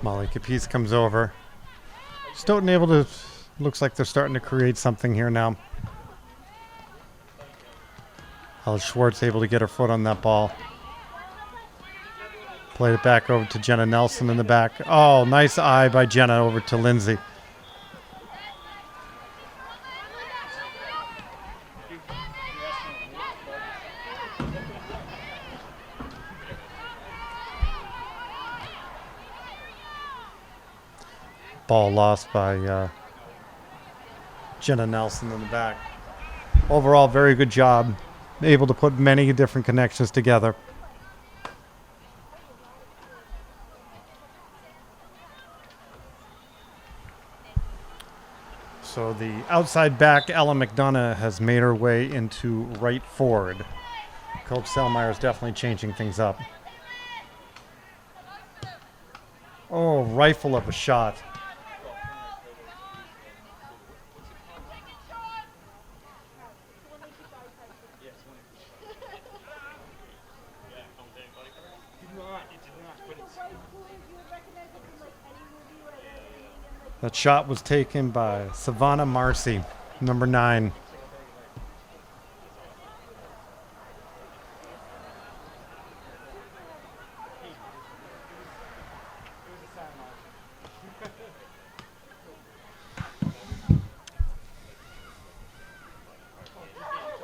[SPEAKER 1] Molly Capiz comes over. Stoughton able to, looks like they're starting to create something here now. Ella Schwartz able to get her foot on that ball. Played it back over to Jenna Nelson in the back. Oh, nice eye by Jenna over to Lindsay. Ball lost by Jenna Nelson in the back. Overall, very good job. Able to put many different connections together. So the outside back, Ella McDonough, has made her way into right forward. Coach Selmeyer is definitely changing things up. Oh, rifle of a shot. That shot was taken by Savannah Marcy, number 9.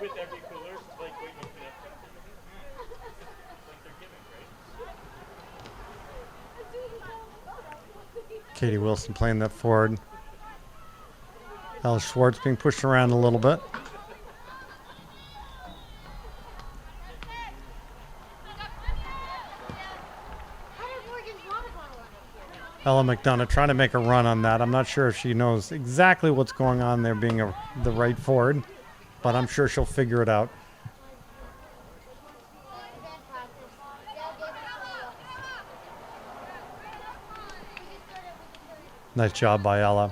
[SPEAKER 2] With every cooler, like waiting for that. Like they're giving, right?
[SPEAKER 1] Katie Wilson playing that forward. Ella Schwartz being pushed around a little bit. Ella McDonough trying to make a run on that. I'm not sure if she knows exactly what's going on there being the right forward, but I'm sure she'll figure it out. Nice job by Ella.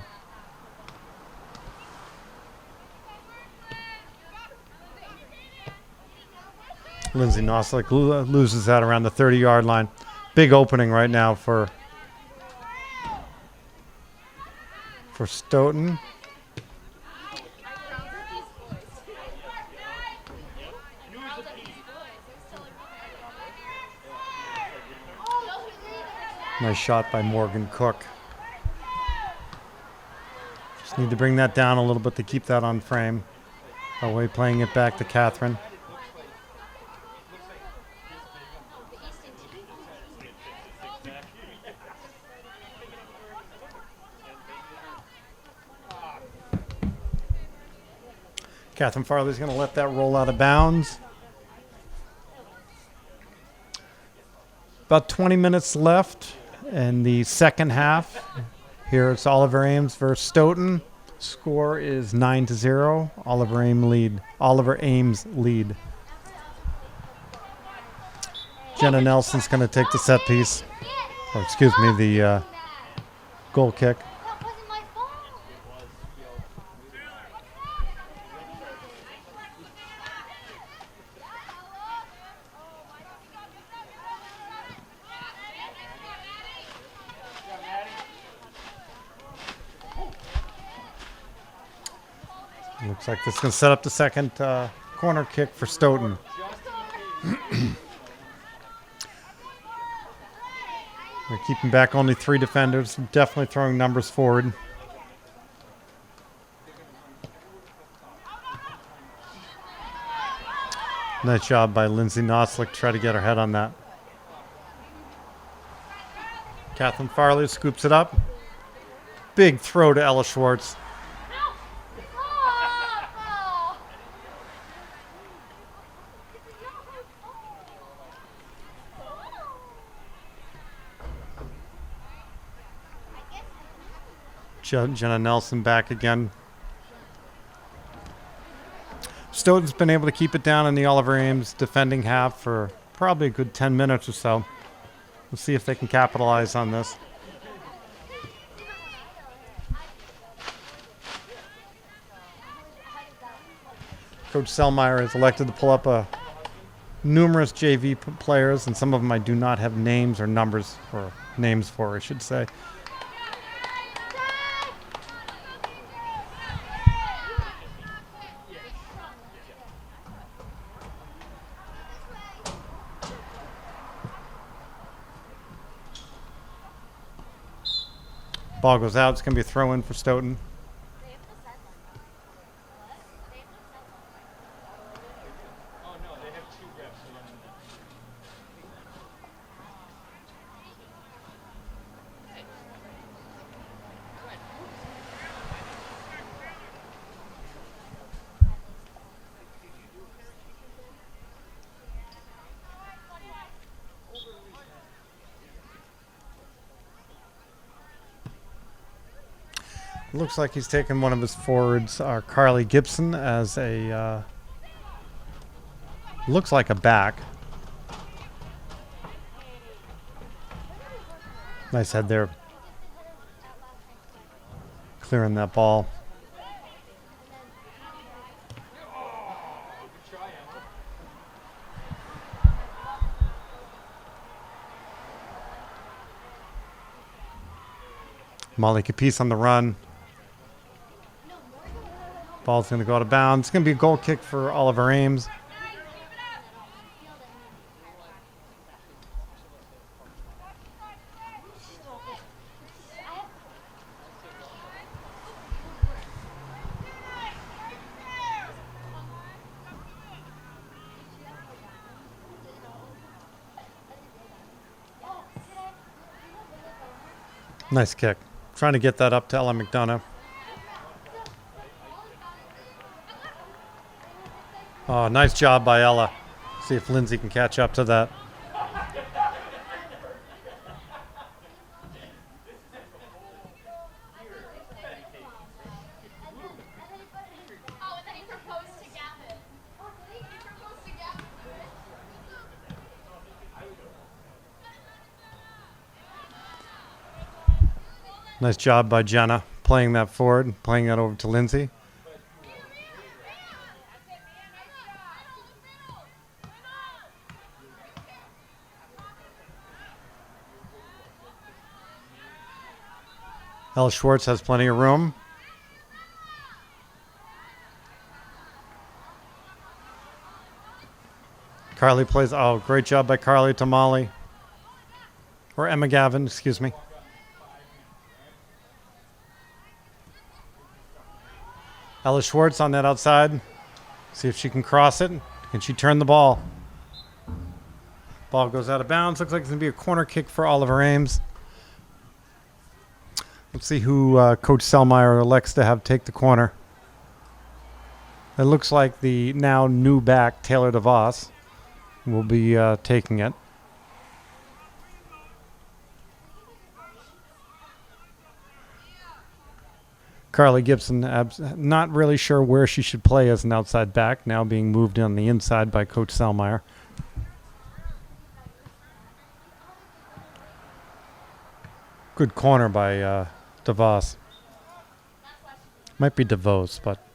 [SPEAKER 1] Lindsay Noslick loses that around the 30-yard line. Big opening right now for Stoughton. Nice shot by Morgan Cook. Just need to bring that down a little bit to keep that on frame. Away playing it back to Catherine. Catherine Farley's going to let that roll out of bounds. About 20 minutes left in the second half. Here it's Oliver Ames versus Stoughton. Score is 9-0. Oliver Ames lead. Jenna Nelson's going to take the set piece. Or excuse me, the goal kick. Looks like this is going to set up the second corner kick for Stoughton. They're keeping back only 3 defenders. Definitely throwing numbers forward. Nice job by Lindsay Noslick. Try to get her head on that. Catherine Farley scoops it up. Big throw to Ella Schwartz. Jenna Nelson back again. Stoughton's been able to keep it down in the Oliver Ames defending half for probably a good 10 minutes or so. We'll see if they can capitalize on this. Coach Selmeyer has elected to pull up numerous JV players, and some of them I do not have names or numbers or names for, I should say. Ball goes out. It's going to be a throw in for Stoughton. Looks like he's taken one of his forwards, Carly Gibson, as a looks like a back. Nice head there, clearing that ball. Molly Capice on the run. Ball's going to go out of bounds. It's going to be a goal kick for Oliver Ames. Nice kick. Trying to get that up to Ella McDonough. Oh, nice job by Ella. See if Lindsay can catch up to that. Nice job by Jenna playing that forward, playing that over to Lindsay. Ella Schwartz has plenty of room. Carly plays, oh, great job by Carly to Molly. Or Emma Gavin, excuse me. Ella Schwartz on that outside. See if she can cross it. Can she turn the ball? Ball goes out of bounds. Looks like it's going to be a corner kick for Oliver Ames. Let's see who Coach Selmeyer elects to have take the corner. It looks like the now new back, Taylor DeVos, will be taking it. Carly Gibson, not really sure where she should play as an outside back, now being moved on the inside by Coach Selmeyer. Good corner by DeVos. Might be DeVos, but...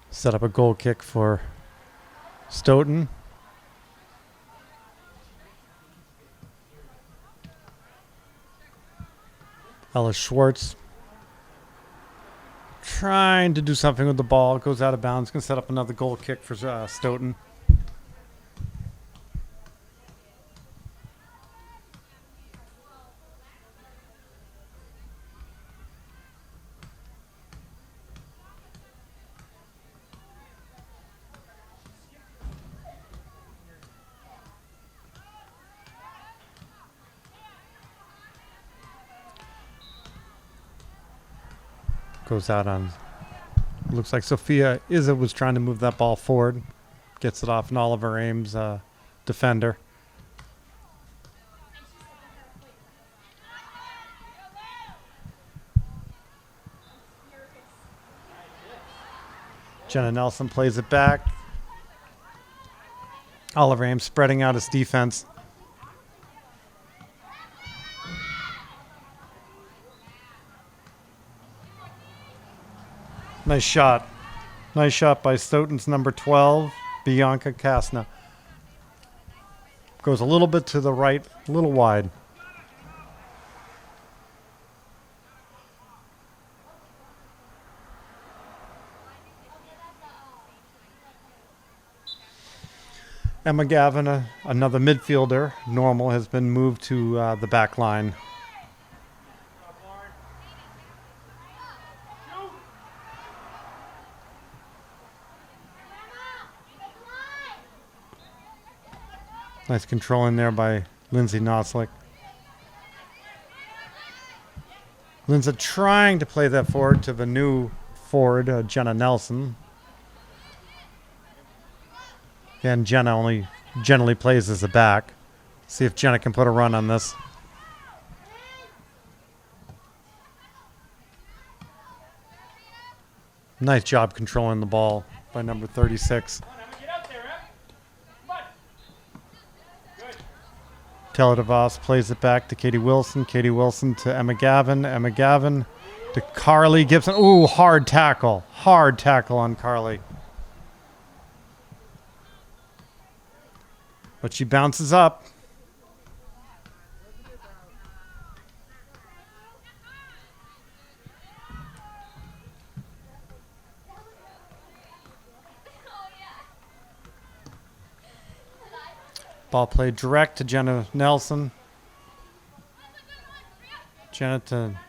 [SPEAKER 1] Set up a goal kick for Stoughton. Ella Schwartz trying to do something with the ball. Goes out of bounds. Going to set up another goal kick for Stoughton. Goes out on, looks like Sophia Izza was trying to move that ball forward. Gets it off an Oliver Ames defender. Jenna Nelson plays it back. Oliver Ames spreading out his defense. Nice shot. Nice shot by Stoughton's number 12, Bianca Kasna. Goes a little bit to the right, a little wide. Emma Gavin, another midfielder, normal, has been moved to the back line. Nice control in there by Lindsay Noslick. Lindsay trying to play that forward to the new forward, Jenna Nelson. Again, Jenna only generally plays as a back. See if Jenna can put a run on this. Nice job controlling the ball by number 36. Taylor DeVos plays it back to Katie Wilson. Katie Wilson to Emma Gavin. Emma Gavin to Carly Gibson. Ooh, hard tackle. Hard tackle on Carly. But she bounces up. Ball played direct to Jenna Nelson. Jenna to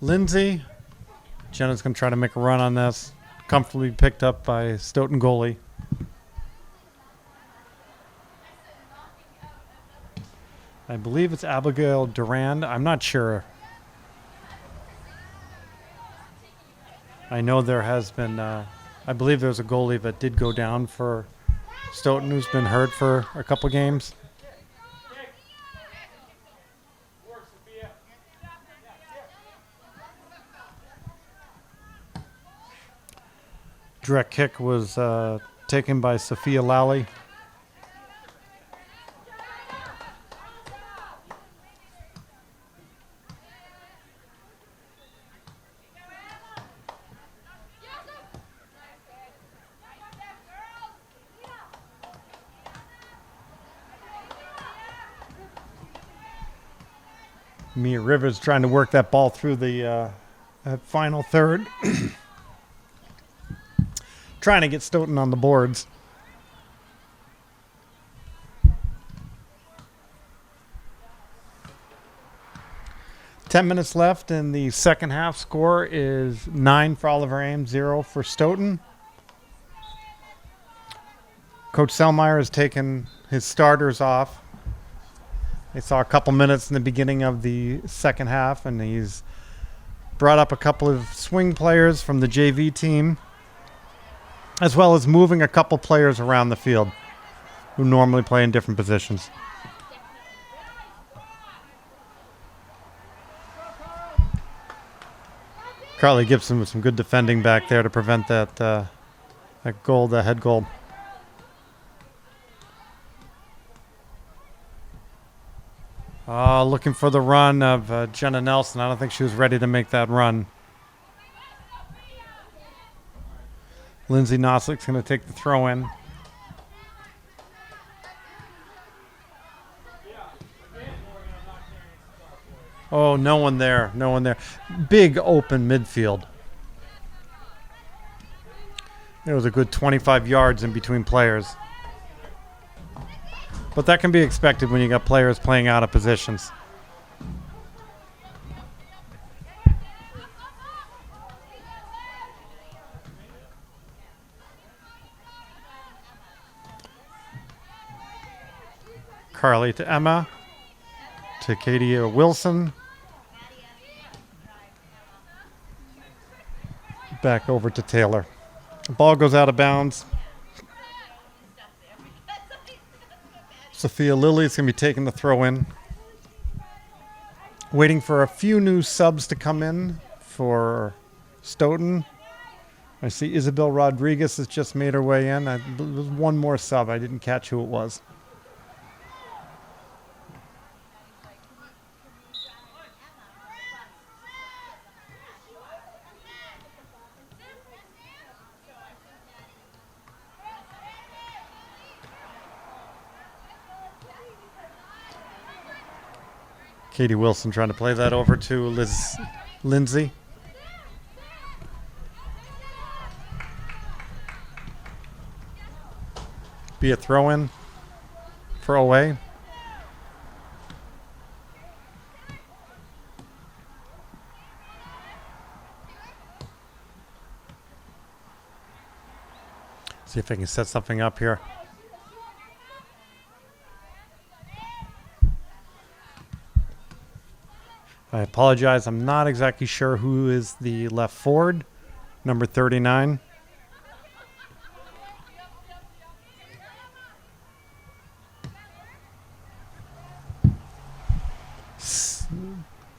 [SPEAKER 1] Lindsay. Jenna's going to try to make a run on this. Comfortably picked up by Stoughton goalie. I believe it's Abigail Durand. I'm not sure. I know there has been, I believe there's a goalie that did go down for Stoughton who's been hurt for a couple games. Direct kick was taken by Sophia Lally. Mia Rivers trying to work that ball through the final third. Trying to get Stoughton on the boards. Ten minutes left in the second half. Score is 9 for Oliver Ames, 0 for Stoughton. Coach Selmeyer has taken his starters off. They saw a couple minutes in the beginning of the second half, and he's brought up a couple of swing players from the JV team, as well as moving a couple players around the field who normally play in different positions. Carly Gibson with some good defending back there to prevent that goal, the head goal. Looking for the run of Jenna Nelson. I don't think she was ready to make that run. Lindsay Noslick's going to take the throw in. Oh, no one there. No one there. Big open midfield. There was a good 25 yards in between players. But that can be expected when you got players playing out of positions. Carly to Emma, to Katie Wilson. Back over to Taylor. The ball goes out of bounds. Sophia Lilly's going to be taking the throw in. Waiting for a few new subs to come in for Stoughton. I see Isabel Rodriguez has just made her way in. There was one more sub. I didn't catch who it was. Katie Wilson trying to play that over to Lindsay. Be a throw-in for away. See if I can set something up here. I apologize. I'm not exactly sure who is the left forward, number 39.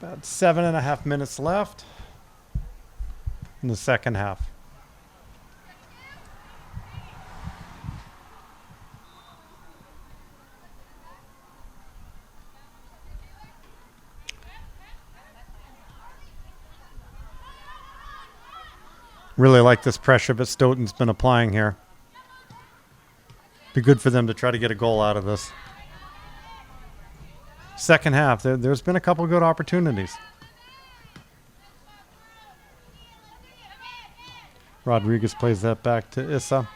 [SPEAKER 1] About 7.5 minutes left in the second half. Really like this pressure that Stoughton's been applying here. Be good for them to try to get a goal out of this. Second half, there's been a couple good opportunities. Rodriguez plays that back to Issa.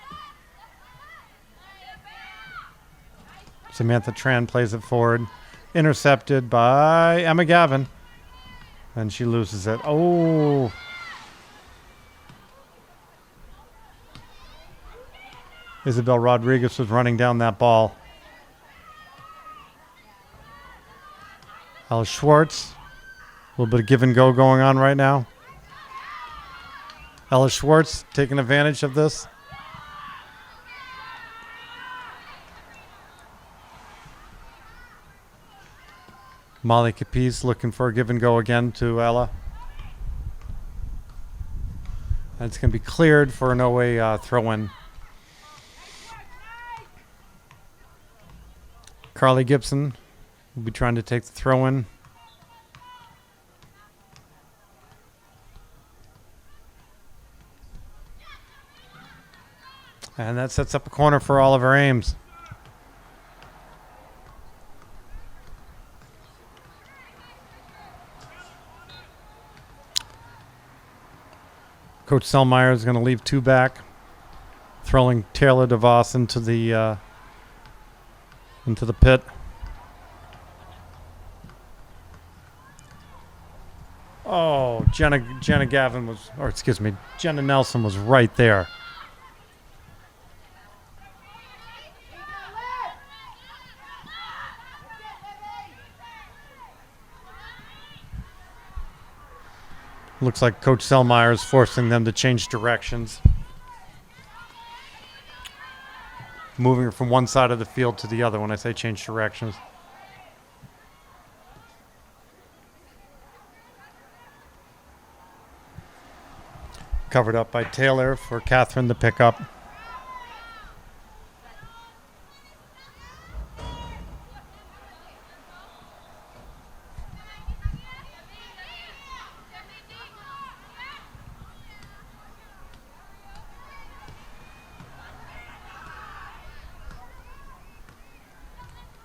[SPEAKER 1] Samantha Tran plays it forward. Intercepted by Emma Gavin. And she loses it. Oh. Isabel Rodriguez was running down that ball. Alice Schwartz. A little bit of give and go going on right now. Alice Schwartz taking advantage of this. Molly Capiz looking for a give and go again to Ella. And it's going to be cleared for an OA throw-in. Carly Gibson will be trying to take the throw-in. And that sets up a corner for Oliver Ames. Coach Selmeyer is going to leave two back, throwing Taylor DeVos into the pit. Oh, Jenna Gavin was, or excuse me, Jenna Nelson was right there. Looks like Coach Selmeyer is forcing them to change directions. Moving from one side of the field to the other when I say change directions. Covered up by Taylor for Catherine to pick up.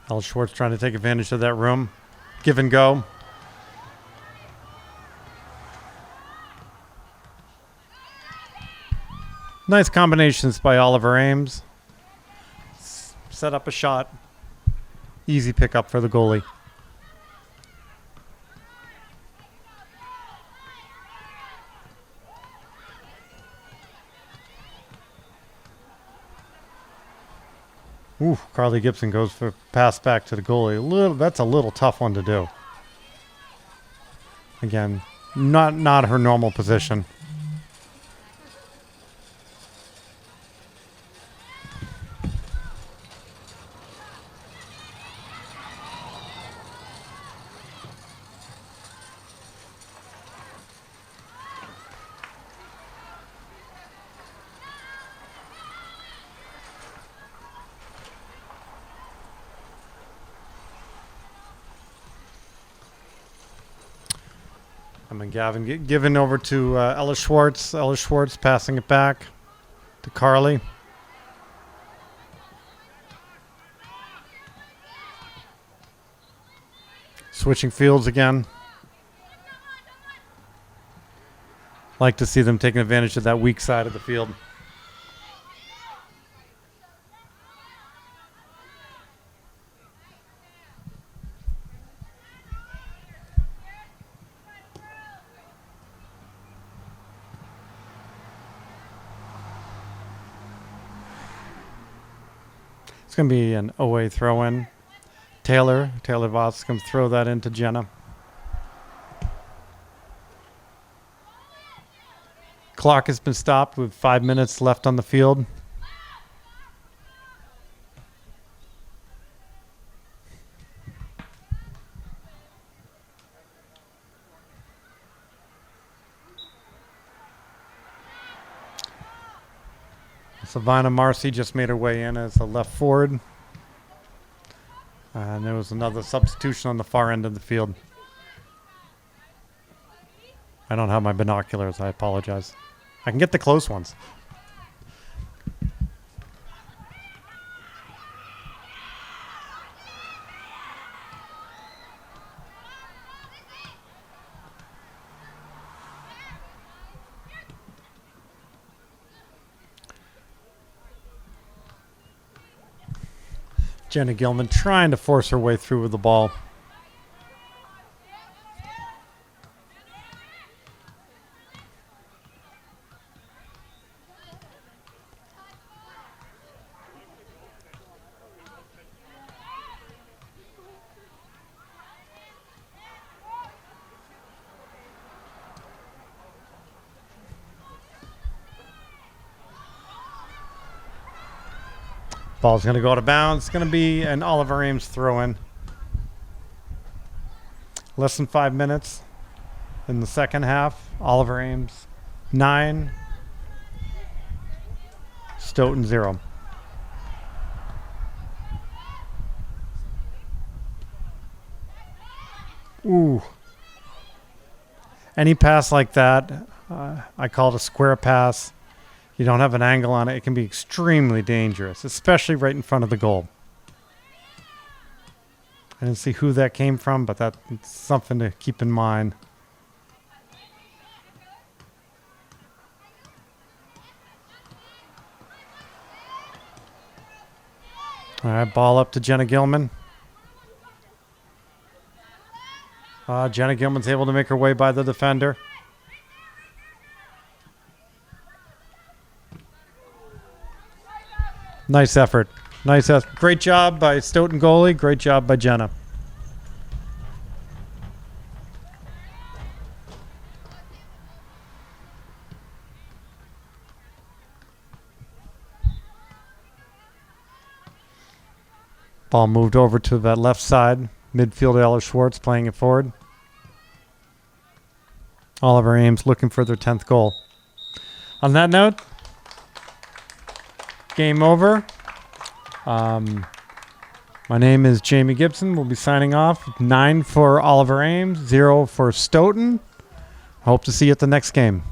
[SPEAKER 1] Al Schwartz trying to take advantage of that room. Give and go. Nice combinations by Oliver Ames. Set up a shot. Easy pickup for the goalie. Ooh, Carly Gibson goes for pass back to the goalie. That's a little tough one to do. Again, not her normal position. Gavin given over to Ella Schwartz. Ella Schwartz passing it back to Carly. Switching fields again. Like to see them taking advantage of that weak side of the field. It's going to be an OA throw-in. Taylor Voss is going to throw that into Jenna. Clock has been stopped with 5 minutes left on the field. Savannah Marcy just made her way in as a left forward. And there was another substitution on the far end of the field. I don't have my binoculars. I apologize. I can get the close ones. Jenna Gilman trying to force her way through with the ball. Ball's going to go out of bounds. It's going to be an Oliver Ames throw-in. Less than 5 minutes in the second half. Oliver Ames 9. Stoughton 0. Ooh. Any pass like that, I call it a square pass. You don't have an angle on it. It can be extremely dangerous, especially right in front of the goal. I didn't see who that came from, but that's something to keep in mind. All right, ball up to Jenna Gilman. Jenna Gilman's able to make her way by the defender. Nice effort. Nice effort. Great job by Stoughton goalie. Great job by Jenna. Ball moved over to that left side. Midfielder Eller Schwartz playing it forward. Oliver Ames looking for their 10th goal. On that note, game over. My name is Jamie Gibson. We'll be signing off. 9 for Oliver Ames, 0 for Stoughton. Hope to see you at the next game.